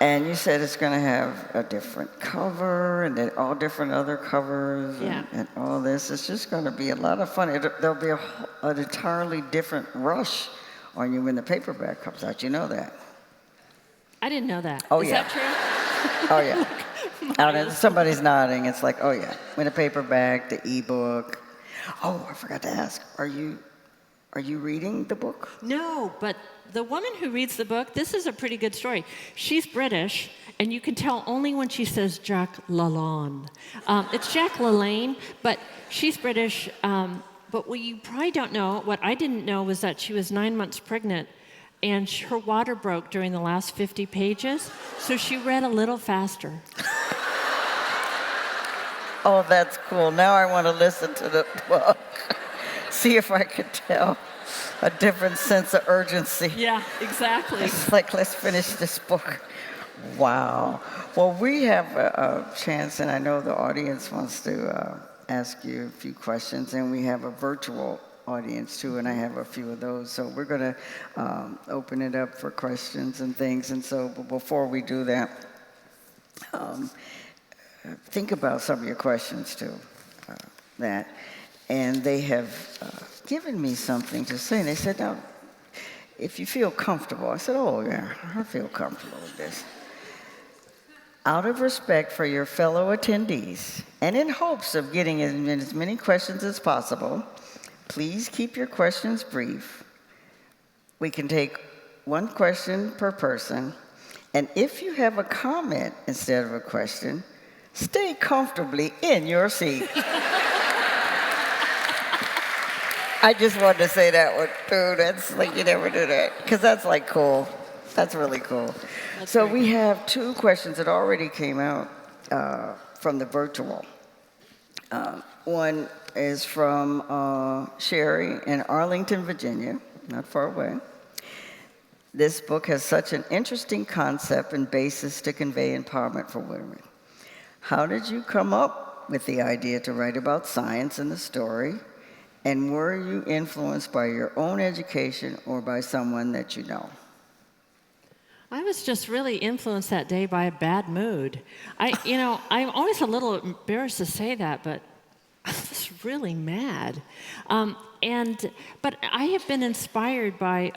And you said it's going to have a different cover and then all different other covers and all this. It's just going to be a lot of fun. There'll be an entirely different rush on you when the paperback comes out. You know that? I didn't know that. Oh, Is yeah. that true? Oh, yeah. Now, somebody's nodding. It's like, oh, yeah. When the paperback, the ebook. Oh, I forgot to ask. Are you reading the book? No, but the woman who reads the book, this is a pretty good story. She's British, and you can tell only when she says Jack LaLanne. It's Jack LaLanne, but she's British. But what you probably don't know, what I didn't know, was that she was 9 months pregnant, and her water broke during the last 50 pages, so she read a little faster. Oh, that's cool. Now I want to listen to the book. See if I could tell a different sense of urgency. Yeah, exactly. It's like, let's finish this book. Wow. Well, we have a chance, and I know the audience wants to ask you a few questions, and we have a virtual audience too, and I have a few of those. So we're going to open it up for questions and things. And so before we do that, think about some of your questions too. And they have given me something to say. And they said, now, if you feel comfortable. I said, oh, yeah, I feel comfortable with this. Out of respect for your fellow attendees, and in hopes of getting as many questions as possible, please keep your questions brief. We can take one question per person. And if you have a comment instead of a question, stay comfortably in your seat. I just wanted to say that one, too. That's like, you never do that. Because that's like cool. That's really cool. So we have two questions that already came out from the virtual. One is from Sherry in Arlington, Virginia, not far away. This book has such an interesting concept and basis to convey empowerment for women. How did you come up with the idea to write about science in the story? And were you influenced by your own education or by someone that you know? I was just really influenced that day by a bad mood. I'm always a little embarrassed to say that, but I was really mad. But I have been inspired by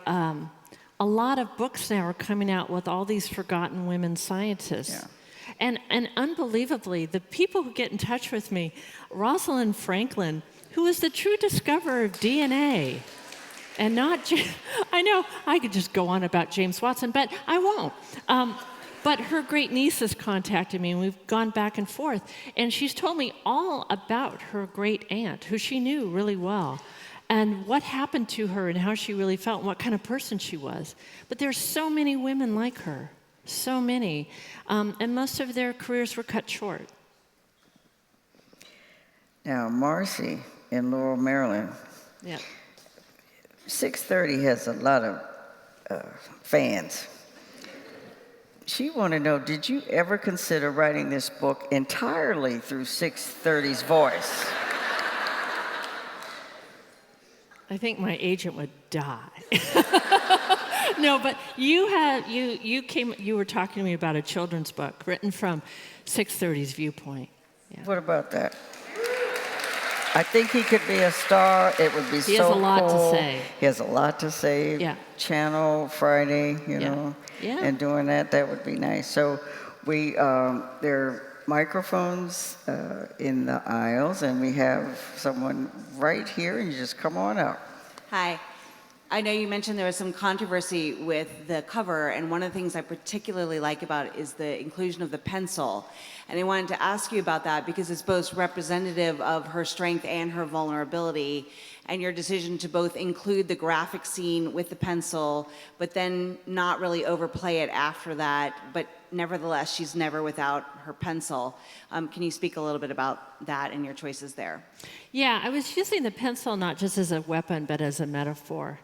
a lot of books now are coming out with all these forgotten women scientists. Yeah. And unbelievably, the people who get in touch with me, Rosalind Franklin, who is the true discoverer of DNA, and not, I know I could just go on about James Watson, but I won't. But her great niece has contacted me, and we've gone back and forth, and she's told me all about her great aunt, who she knew really well. and what happened to her and how she really felt and what kind of person she was. But there's so many women like her, so many, and most of their careers were cut short. Now, Marcy in Laurel, Maryland, Yeah. 630 has a lot of fans. She wanted to know, did you ever consider writing this book entirely through 630's voice? I think my agent would die. No, but you were talking to me about a children's book written from 630's viewpoint. Yeah. What about that? I think he could be a star. It would be so cool. He has a lot to say. He has a lot to say. Yeah. Channel Friday, you know, Yeah. and doing that would be nice. So there are microphones in the aisles, and we have someone right here, and you just come on up. Hi. I know you mentioned there was some controversy with the cover, and one of the things I particularly like about it is the inclusion of the pencil. And I wanted to ask you about that because it's both representative of her strength and her vulnerability, and your decision to both include the graphic scene with the pencil, but then not really overplay it after that, but nevertheless, she's never without her pencil. Can you speak a little bit about that and your choices there? Yeah, I was using the pencil not just as a weapon, but as a metaphor.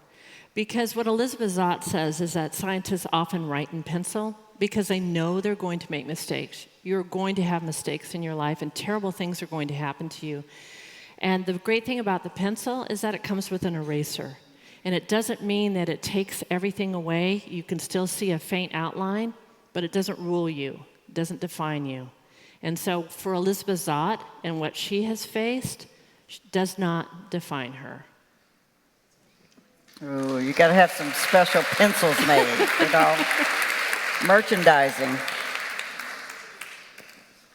Because what Elizabeth Zott says is that scientists often write in pencil because they know they're going to make mistakes. You're going to have mistakes in your life, and terrible things are going to happen to you. And the great thing about the pencil is that it comes with an eraser. And it doesn't mean that it takes everything away. You can still see a faint outline, but it doesn't rule you. It doesn't define you. And so for Elizabeth Zott and what she has faced, does not define her. Ooh, you got to have some special pencils made, you know, merchandising.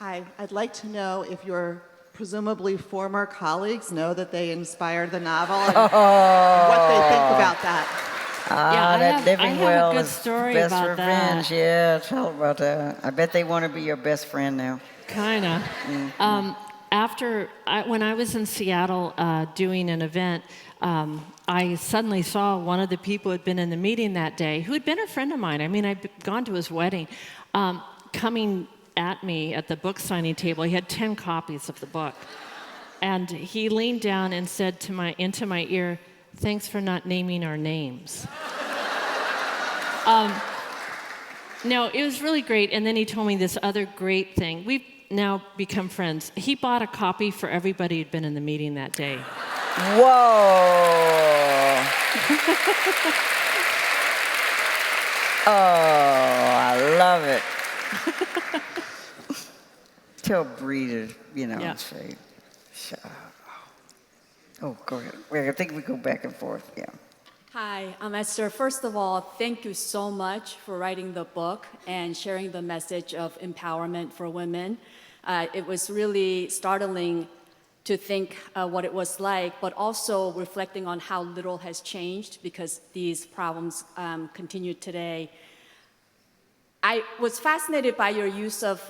Hi, I'd like to know if your presumably former colleagues know that they inspired the novel and what they think about that. I have a good story best about revenge. that. Yeah, tell about that. I bet they want to be your best friend now. Kinda. When I was in Seattle doing an event, I suddenly saw one of the people who had been in the meeting that day, who had been a friend of mine. I mean, I'd gone to his wedding, coming at me at the book signing table. He had 10 copies of the book. And he leaned down and said into my ear, "Thanks for not naming our names." No, it was really great. And then he told me this other great thing. We've now become friends. He bought a copy for everybody who'd been in the meeting that day. Whoa. Oh, I love it. Tell Bree to, say, oh, go ahead. Wait, I think we go back and forth, yeah. Hi, I'm Esther. First of all, thank you so much for writing the book and sharing the message of empowerment for women. It was really startling to think what it was like, but also reflecting on how little has changed because these problems continue today. I was fascinated by your use of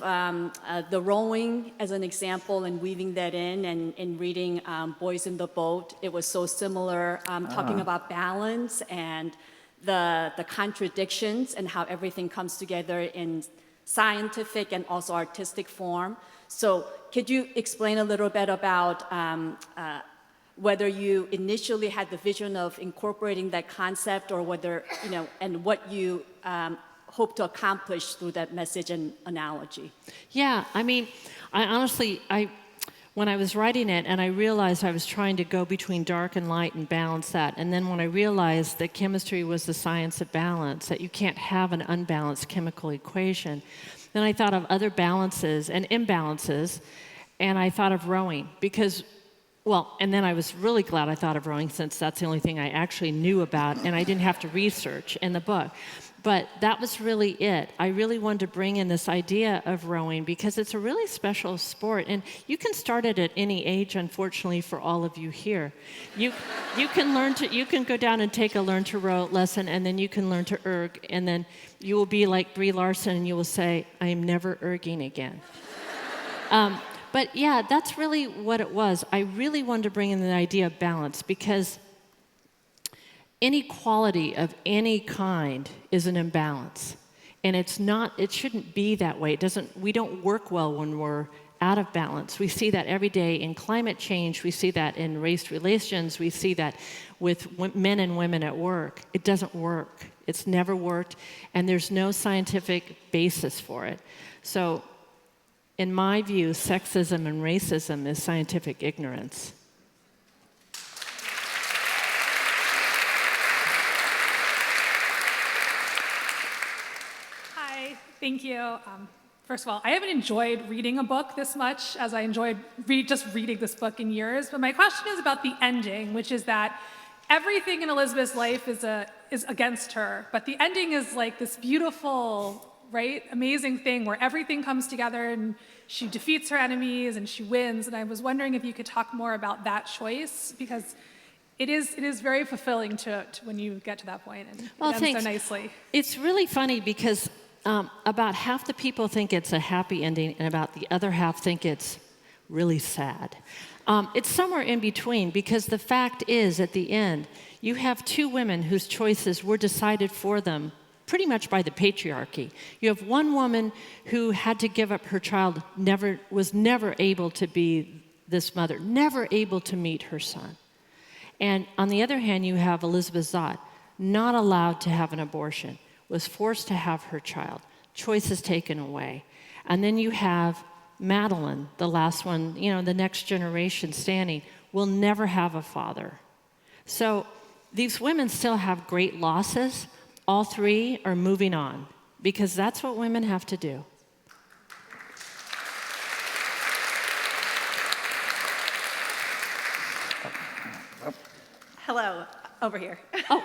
the rowing as an example and weaving that in and reading Boys in the Boat. It was so similar, talking about balance and the contradictions and how everything comes together in scientific and also artistic form. So could you explain a little bit about whether you initially had the vision of incorporating that concept or whether, and what you hope to accomplish through that message and analogy? Yeah, I mean, when I was writing it and I realized I was trying to go between dark and light and balance that, and then when I realized that chemistry was the science of balance, that you can't have an unbalanced chemical equation, then I thought of other balances and imbalances, and I thought of rowing because, and then I was really glad I thought of rowing since that's the only thing I actually knew about and I didn't have to research in the book. But that was really it. I really wanted to bring in this idea of rowing because it's a really special sport, and you can start it at any age, unfortunately, for all of you here. You can go down and take a learn to row lesson, and then you can learn to erg, and then you will be like Brie Larson, and you will say, "I am never erging again." But yeah, that's really what it was. I really wanted to bring in the idea of balance because inequality of any kind is an imbalance. And it shouldn't be that way. We don't work well when we're out of balance. We see that every day in climate change. We see that in race relations. We see that with men and women at work. It doesn't work. It's never worked, and there's no scientific basis for it. So, in my view, sexism and racism is scientific ignorance. Hi, thank you. First of all, I haven't enjoyed reading a book this much as I enjoyed just reading this book in years, but my question is about the ending, which is that everything in Elizabeth's life is against her, but the ending is like this beautiful, right, amazing thing where everything comes together and she defeats her enemies and she wins. And I was wondering if you could talk more about that choice, because it is very fulfilling to when you get to that point, and it ends so nicely. It's really funny because about half the people think it's a happy ending, and about the other half think it's really sad. It's somewhere in between, because the fact is, at the end, you have two women whose choices were decided for them pretty much by the patriarchy. You have one woman who had to give up her child, was never able to be this mother, never able to meet her son. And on the other hand, you have Elizabeth Zott, not allowed to have an abortion, was forced to have her child, choices taken away. And then you have Madeline, the last one, the next generation standing, will never have a father. So these women still have great losses. All three are moving on, because that's what women have to do. Hello, over here. Oh,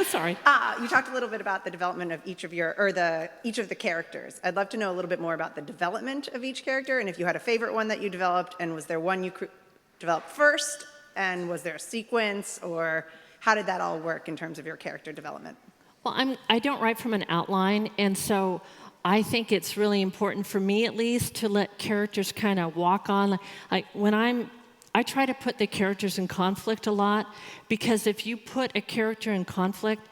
sorry. You talked a little bit about the development of each of the characters. I'd love to know a little bit more about the development of each character, and if you had a favorite one that you developed, and was there one you developed first, and was there a sequence, or how did that all work in terms of your character development? Well, I don't write from an outline, and so I think it's really important for me, at least, to let characters kind of walk on. Like I try to put the characters in conflict a lot, because if you put a character in conflict,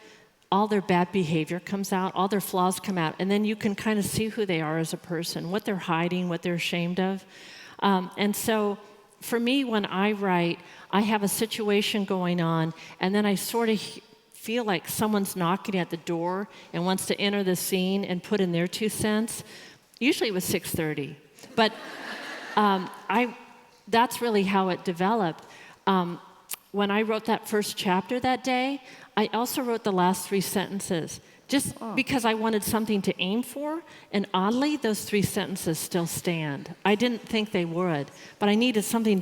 all their bad behavior comes out, all their flaws come out, and then you can kind of see who they are as a person, what they're hiding, what they're ashamed of. And so for me, when I write, I have a situation going on, and then I sort of feel like someone's knocking at the door and wants to enter the scene and put in their 2 cents. Usually it was 6:30, but that's really how it developed. When I wrote that first chapter that day, I also wrote the last 3 sentences, just because I wanted something to aim for, and oddly, those 3 sentences still stand. I didn't think they would, but I needed something,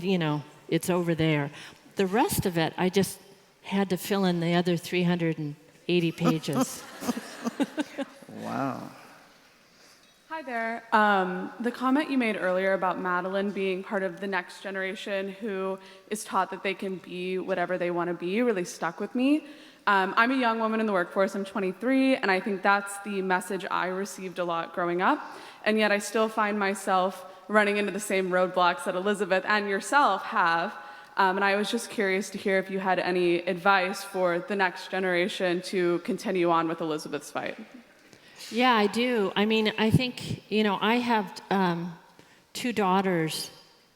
it's over there. The rest of it, I just had to fill in the other 380 pages. Wow. Hi there. The comment you made earlier about Madeline being part of the next generation who is taught that they can be whatever they want to be really stuck with me. I'm a young woman in the workforce. I'm 23, and I think that's the message I received a lot growing up. And yet I still find myself running into the same roadblocks that Elizabeth and yourself have. And I was just curious to hear if you had any advice for the next generation to continue on with Elizabeth's fight. Yeah, I do. I mean, I think, I have 2 daughters.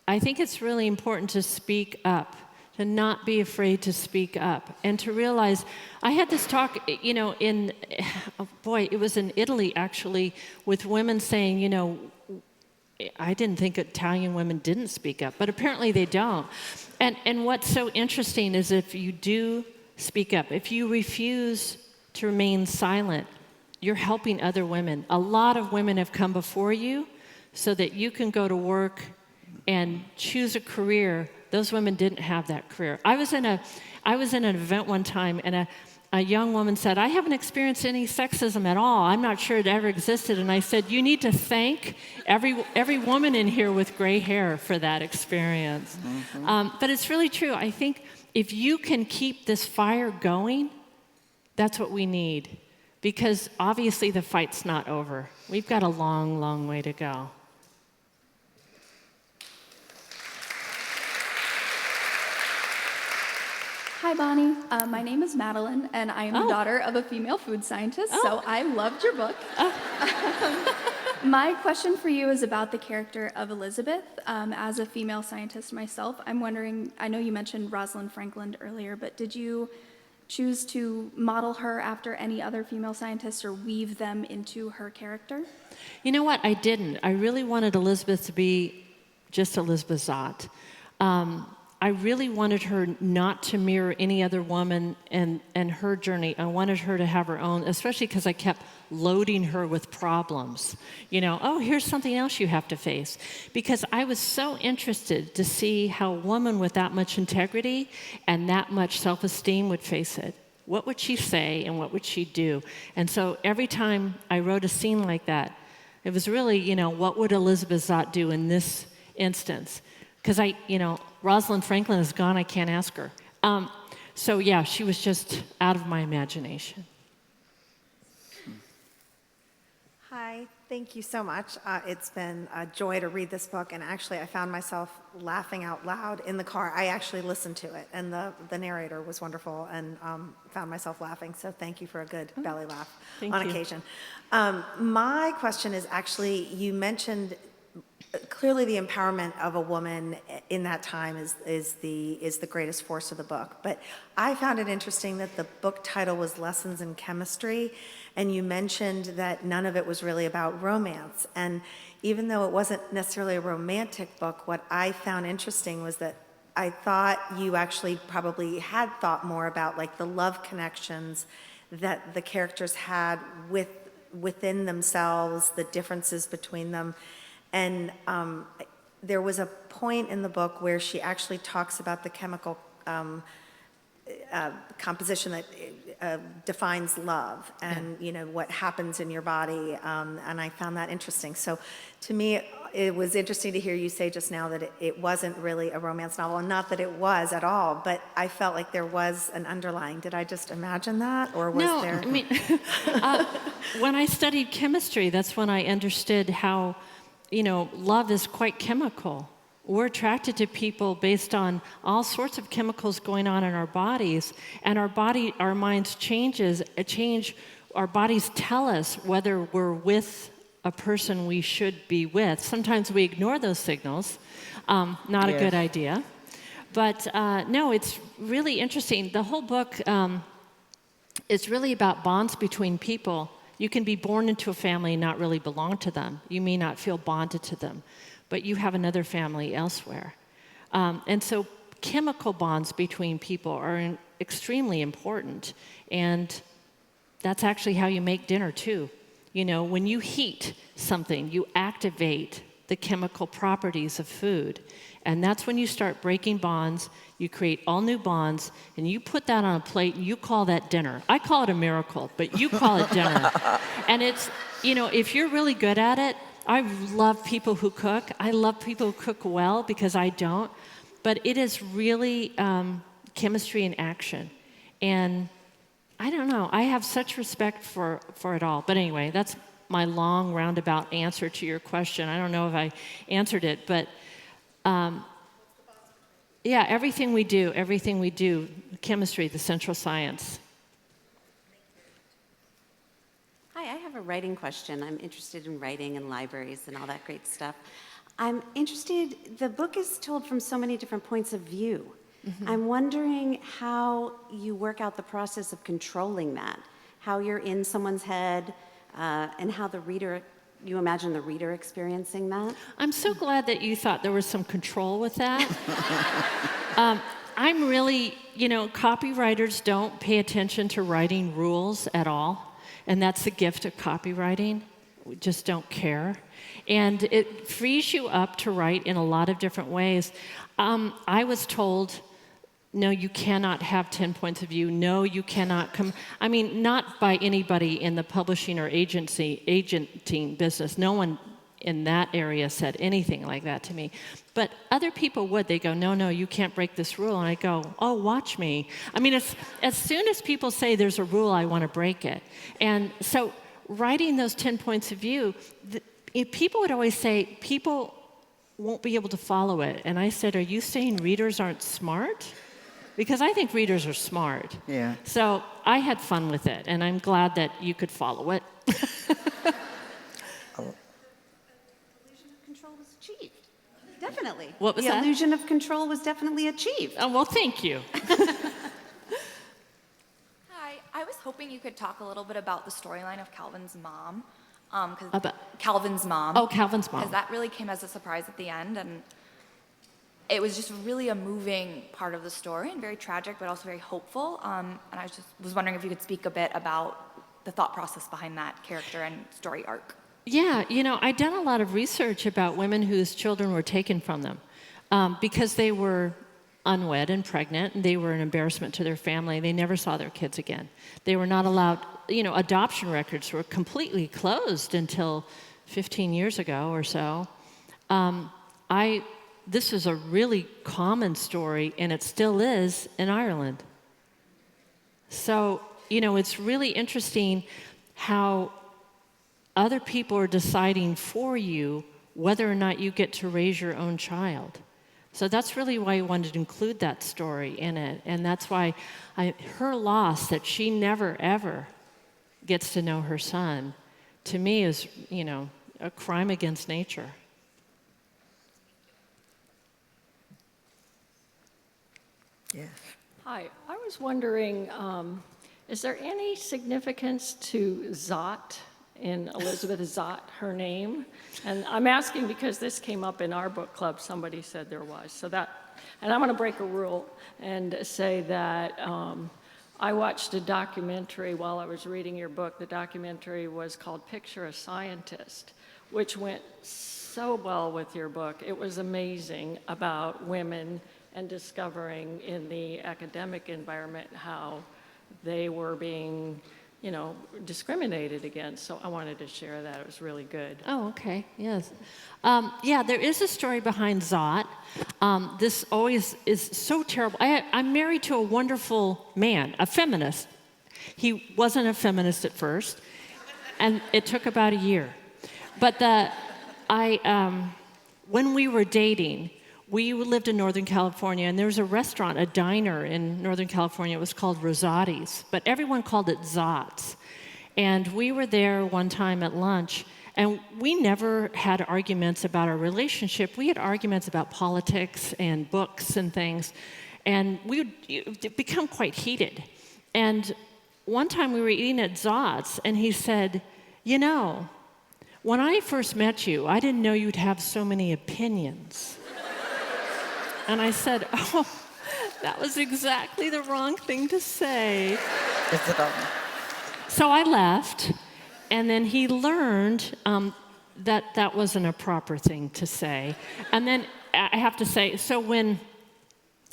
I think it's really important to speak up, to not be afraid to speak up, and to realize, I had this talk, it was in Italy, actually, with women saying, I didn't think Italian women didn't speak up, but apparently they don't. And what's so interesting is if you do speak up, if you refuse to remain silent, you're helping other women. A lot of women have come before you so that you can go to work and choose a career. Those women didn't have that career. I was in an event one time, and a young woman said, I haven't experienced any sexism at all. I'm not sure it ever existed. And I said, you need to thank every woman in here with gray hair for that experience. Mm-hmm. But it's really true. I think if you can keep this fire going, that's what we need. Because obviously the fight's not over. We've got a long, long way to go. Hi Hi, Bonnie. My name is Madeline, and I am the daughter of a female food scientist, so I loved your book. My question for you is about the character of Elizabeth. As a female scientist myself, I'm wondering, I know you mentioned Rosalind Franklin earlier, but did you choose to model her after any other female scientists or weave them into her character? You know what? I didn't. I really wanted Elizabeth to be just Elizabeth Zott. I really wanted her not to mirror any other woman and her journey. I wanted her to have her own, especially because I kept loading her with problems. You know, oh, here's something else you have to face. Because I was so interested to see how a woman with that much integrity and that much self-esteem would face it. What would she say and what would she do? And so every time I wrote a scene like that, it was really, you know, what would Elizabeth Zott do in this instance? Because Rosalind Franklin is gone, I can't ask her. So yeah, she was just out of my imagination. Hi, thank you so much. It's been a joy to read this book, and actually I found myself laughing out loud in the car. I actually listened to it, and the narrator was wonderful, and found myself laughing, so thank you for a good belly laugh on occasion. My question is actually, you mentioned clearly the empowerment of a woman in that time is the greatest force of the book. But I found it interesting that the book title was Lessons in Chemistry, and you mentioned that none of it was really about romance. And even though it wasn't necessarily a romantic book, what I found interesting was that I thought you actually probably had thought more about like the love connections that the characters had within themselves, the differences between them. And there was a point in the book where she actually talks about the chemical composition that defines love and, you know, what happens in your body. And I found that interesting. So to me, it was interesting to hear you say just now that it wasn't really a romance novel, and not that it was at all, but I felt like there was an underlying. Did I just imagine that, or was there? No, I mean, when I studied chemistry, that's when I understood how, you know, love is quite chemical. We're attracted to people based on all sorts of chemicals going on in our bodies, and our minds change. Our bodies tell us whether we're with a person we should be with. Sometimes we ignore those signals. Not a good idea. But no, it's really interesting. The whole book is really about bonds between people. You can be born into a family and not really belong to them. You may not feel bonded to them, but you have another family elsewhere. And so chemical bonds between people are extremely important. And that's actually how you make dinner too. You know, when you heat something, you activate the chemical properties of food. And that's when you start breaking bonds, you create all new bonds, and you put that on a plate and you call that dinner. I call it a miracle, but you call it dinner. And it's, you know, if you're really good at it, I love people who cook. I love people who cook well because I don't. But it is really chemistry in action. And I don't know, I have such respect for it all. But anyway, that's my long roundabout answer to your question. I don't know if I answered it, but yeah, everything we do, chemistry, the central science. Hi, I have a writing question. I'm interested in writing and libraries and all that great stuff. I'm interested, the book is told from so many different points of view. Mm-hmm. I'm wondering how you work out the process of controlling that, how you're in someone's head, and how you imagine the reader experiencing that. I'm so glad that you thought there was some control with that. I'm really, you know, copywriters don't pay attention to writing rules at all, and that's the gift of copywriting. We just don't care. And it frees you up to write in a lot of different ways. I was told, no, you cannot have 10 points of view. No, you cannot come. I mean, not by anybody in the publishing or agenting business. No one in that area said anything like that to me. But other people would. They go, no, you can't break this rule. And I go, oh, watch me. I mean, as soon as people say there's a rule, I want to break it. And so writing those 10 points of view, people would always say, people won't be able to follow it. And I said, are you saying readers aren't smart? because I think readers are smart. Yeah. So I had fun with it, and I'm glad that you could follow it. Illusion of control was achieved. Definitely. What was the that? illusion of control was definitely achieved. Oh, well, thank you. Hi, I was hoping you could talk a little bit about the storyline of Calvin's mom. Calvin's mom. Oh, Calvin's mom. Because that really came as a surprise at the end, and it was just really a moving part of the story and very tragic, but also very hopeful. And I was wondering if you could speak a bit about the thought process behind that character and story arc. Yeah, I'd done a lot of research about women whose children were taken from them because they were unwed and pregnant, and they were an embarrassment to their family. They never saw their kids again. They were not allowed, adoption records were completely closed until 15 years ago or so. This is a really common story, and it still is in Ireland. So, it's really interesting how other people are deciding for you whether or not you get to raise your own child. So that's really why I wanted to include that story in it. And that's why her loss, that she never, ever gets to know her son, to me is, a crime against nature. Yes. Hi, I was wondering, is there any significance to Zott in Elizabeth Zott, her name? And I'm asking because this came up in our book club. Somebody said there was. And I'm going to break a rule and say that I watched a documentary while I was reading your book. The documentary was called Picture a Scientist, which went so well with your book. It was amazing about women and discovering in the academic environment how they were being discriminated against. So I wanted to share that. It was really good. Oh, okay. Yes. There is a story behind Zott. This always is so terrible. I'm married to a wonderful man, a feminist. He wasn't a feminist at first, and it took about a year. But when we were dating, we lived in Northern California, and there was a restaurant, a diner in Northern California. It was called Rosati's, but everyone called it Zott's. And we were there one time at lunch, and we never had arguments about our relationship. We had arguments about politics and books and things, and we would become quite heated. And one time we were eating at Zott's, and he said, when I first met you, I didn't know you'd have so many opinions. And I said, oh, that was exactly the wrong thing to say. So I left, and then he learned that wasn't a proper thing to say. And then I have to say, so when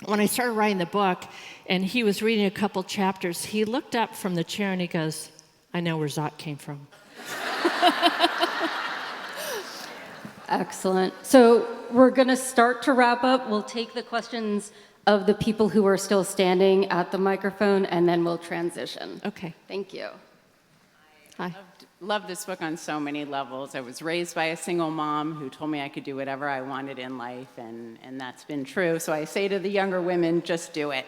I started writing the book, and he was reading a couple chapters, he looked up from the chair and he goes, I know where Zott came from. Excellent. So we're going to start to wrap up. We'll take the questions of the people who are still standing at the microphone, and then we'll transition. Okay. Thank you. Hi. Loved this book on so many levels. I was raised by a single mom who told me I could do whatever I wanted in life, and that's been true. So I say to the younger women, just do it.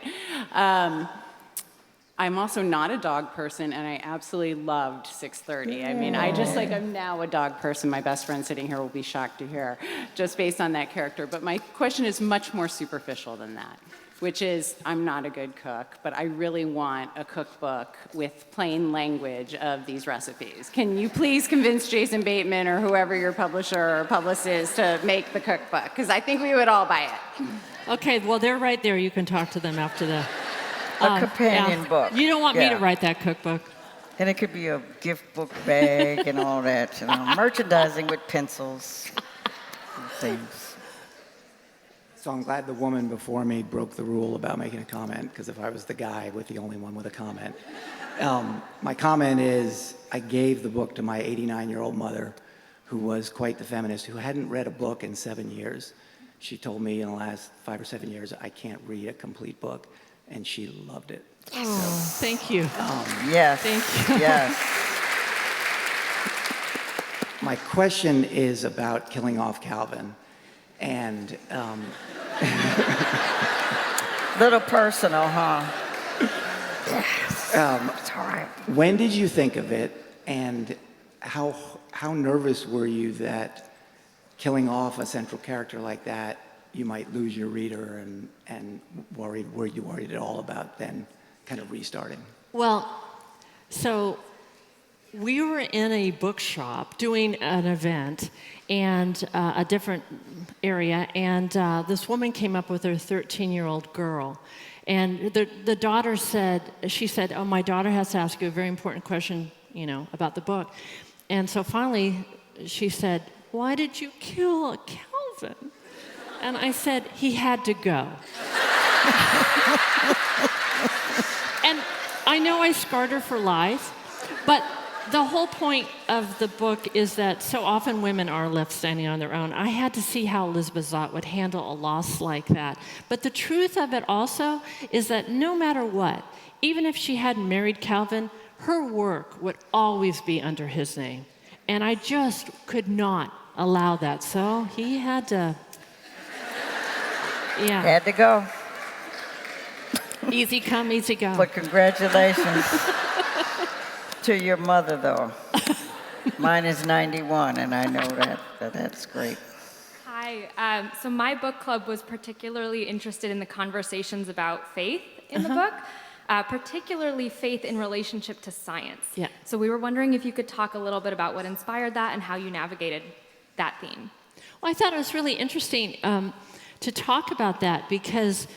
I'm also not a dog person, and I absolutely loved 6:30. I mean, I'm now a dog person. My best friend sitting here will be shocked to hear, just based on that character. But my question is much more superficial than that, which is, I'm not a good cook, but I really want a cookbook with plain language of these recipes. Can you please convince Jason Bateman or whoever your publisher or publicist is to make the cookbook? Because I think we would all buy it. Okay, well, they're right there. You can talk to them after the... A companion book. You don't want me to write that cookbook. And it could be a gift book bag and all that, merchandising with pencils and things. So I'm glad the woman before me broke the rule about making a comment, because if I was the guy with the only one with a comment. My comment is, I gave the book to my 89-year-old mother, who was quite the feminist, who hadn't read a book in 7 years. She told me in the last 5 or 7 years, I can't read a complete book. And she loved it. Oh, thank you. Yes. Thank you. Yes. My question is about killing off Calvin. And Little personal, huh? It's all right. When did you think of it, and how nervous were you that killing off a central character like that, you might lose your reader, and were you worried at all about then kind of restarting? Well, so we were in a bookshop doing an event and a different area, and this woman came up with her 13-year-old girl. And the daughter said, oh, my daughter has to ask you a very important question, about the book. And so finally she said, why did you kill Calvin? And I said, he had to go. And I know I scarred her for life, but the whole point of the book is that so often women are left standing on their own. I had to see how Elizabeth Zott would handle a loss like that. But the truth of it also is that no matter what, even if she hadn't married Calvin, her work would always be under his name. And I just could not allow that. So he had to, yeah. Had to go. Easy come, easy go. But congratulations to your mother, though. Mine is 91, and I know that's great. Hi. So my book club was particularly interested in the conversations about faith in the book, particularly faith in relationship to science. Yeah. So we were wondering if you could talk a little bit about what inspired that and how you navigated that theme. Well, I thought it was really interesting to talk about that because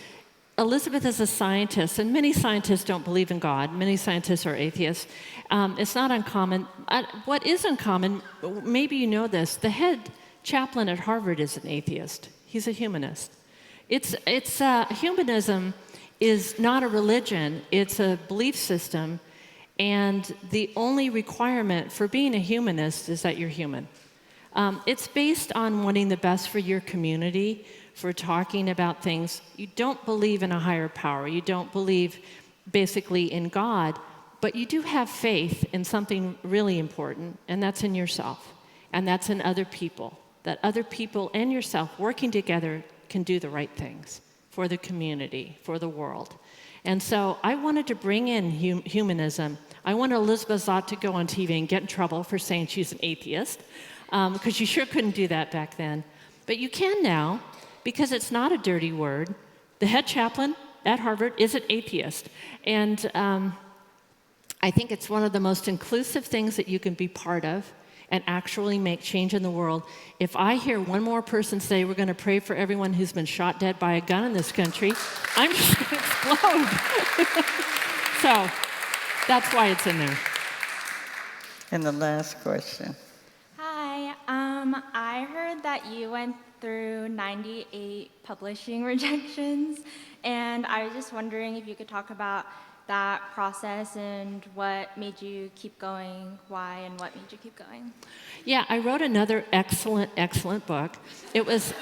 Elizabeth is a scientist, and many scientists don't believe in God. Many scientists are atheists. It's not uncommon. What is uncommon, maybe you know this, the head chaplain at Harvard is an atheist. He's a humanist. Humanism is not a religion, it's a belief system, and the only requirement for being a humanist is that you're human. It's based on wanting the best for your community, for talking about things. You don't believe in a higher power. You don't believe basically in God, but you do have faith in something really important, and that's in yourself, and that's in other people, that other people and yourself working together can do the right things for the community, for the world. And so I wanted to bring in humanism. I wanted Elizabeth Zott to go on TV and get in trouble for saying she's an atheist, because you sure couldn't do that back then. But you can now, because it's not a dirty word. The head chaplain at Harvard is an atheist. And I think it's one of the most inclusive things that you can be part of and actually make change in the world. If I hear one more person say we're going to pray for everyone who's been shot dead by a gun in this country, I'm just going to explode. So that's why it's in there. And the last question. Hi. I heard that you went through 98 publishing rejections, and I was just wondering if you could talk about that process and what made you keep going, why, and what made you keep going. Yeah, I wrote another excellent book. It was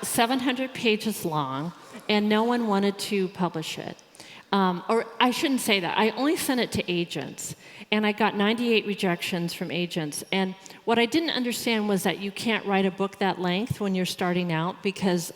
700 pages long, and no one wanted to publish it. Or I shouldn't say that. I only sent it to agents, and I got 98 rejections from agents. And what I didn't understand was that you can't write a book that length when you're starting out because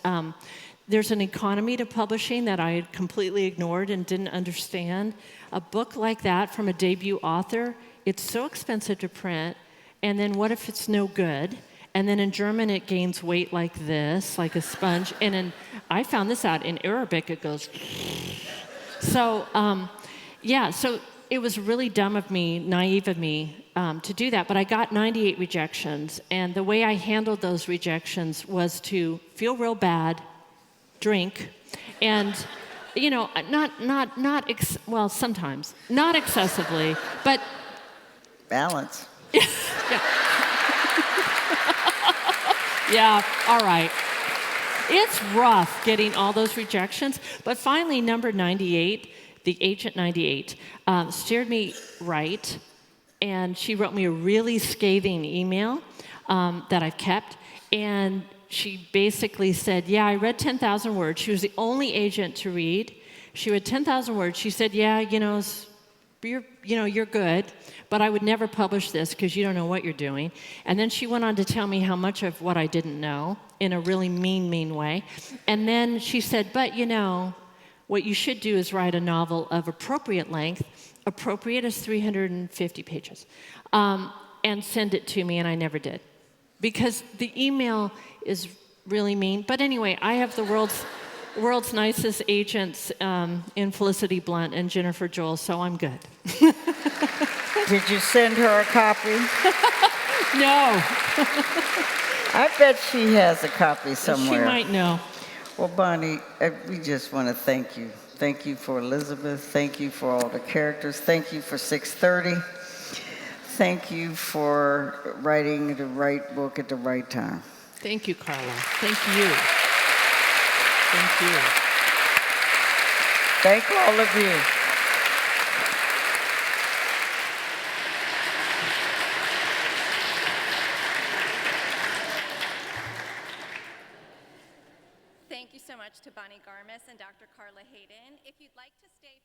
there's an economy to publishing that I had completely ignored and didn't understand. A book like that from a debut author, it's so expensive to print, and then what if it's no good? And then in German, it gains weight like this, like a sponge. And I found this out in Arabic, it goes... So, so it was really dumb of me, naive of me, to do that. But I got 98 rejections. And the way I handled those rejections was to feel real bad, drink, and, sometimes, not excessively, but... Balance. Yeah, all right. It's rough getting all those rejections, but finally, number 98, the agent 98, steered me right, and she wrote me a really scathing email that I've kept, and she basically said, yeah, I read 10,000 words. She was the only agent to read. She read 10,000 words. She said, yeah, you're good, but I would never publish this because you don't know what you're doing. And then she went on to tell me how much of what I didn't know in a really mean way. And then she said, but what you should do is write a novel of appropriate length, appropriate is 350 pages, and send it to me, and I never did. Because the email is really mean. But anyway, I have the world's nicest agents in Felicity Blunt and Jennifer Joel, so I'm good. Did you send her a copy? No. I bet she has a copy somewhere. She might know. Well, Bonnie, we just want to thank you. Thank you for Elizabeth. Thank you for all the characters. Thank you for 6:30. Thank you for writing the right book at the right time. Thank you, Carla. Thank you. Thank you. Thank all of you. Thank you so much to Bonnie Garmus and Dr. Carla Hayden. If you'd like to stay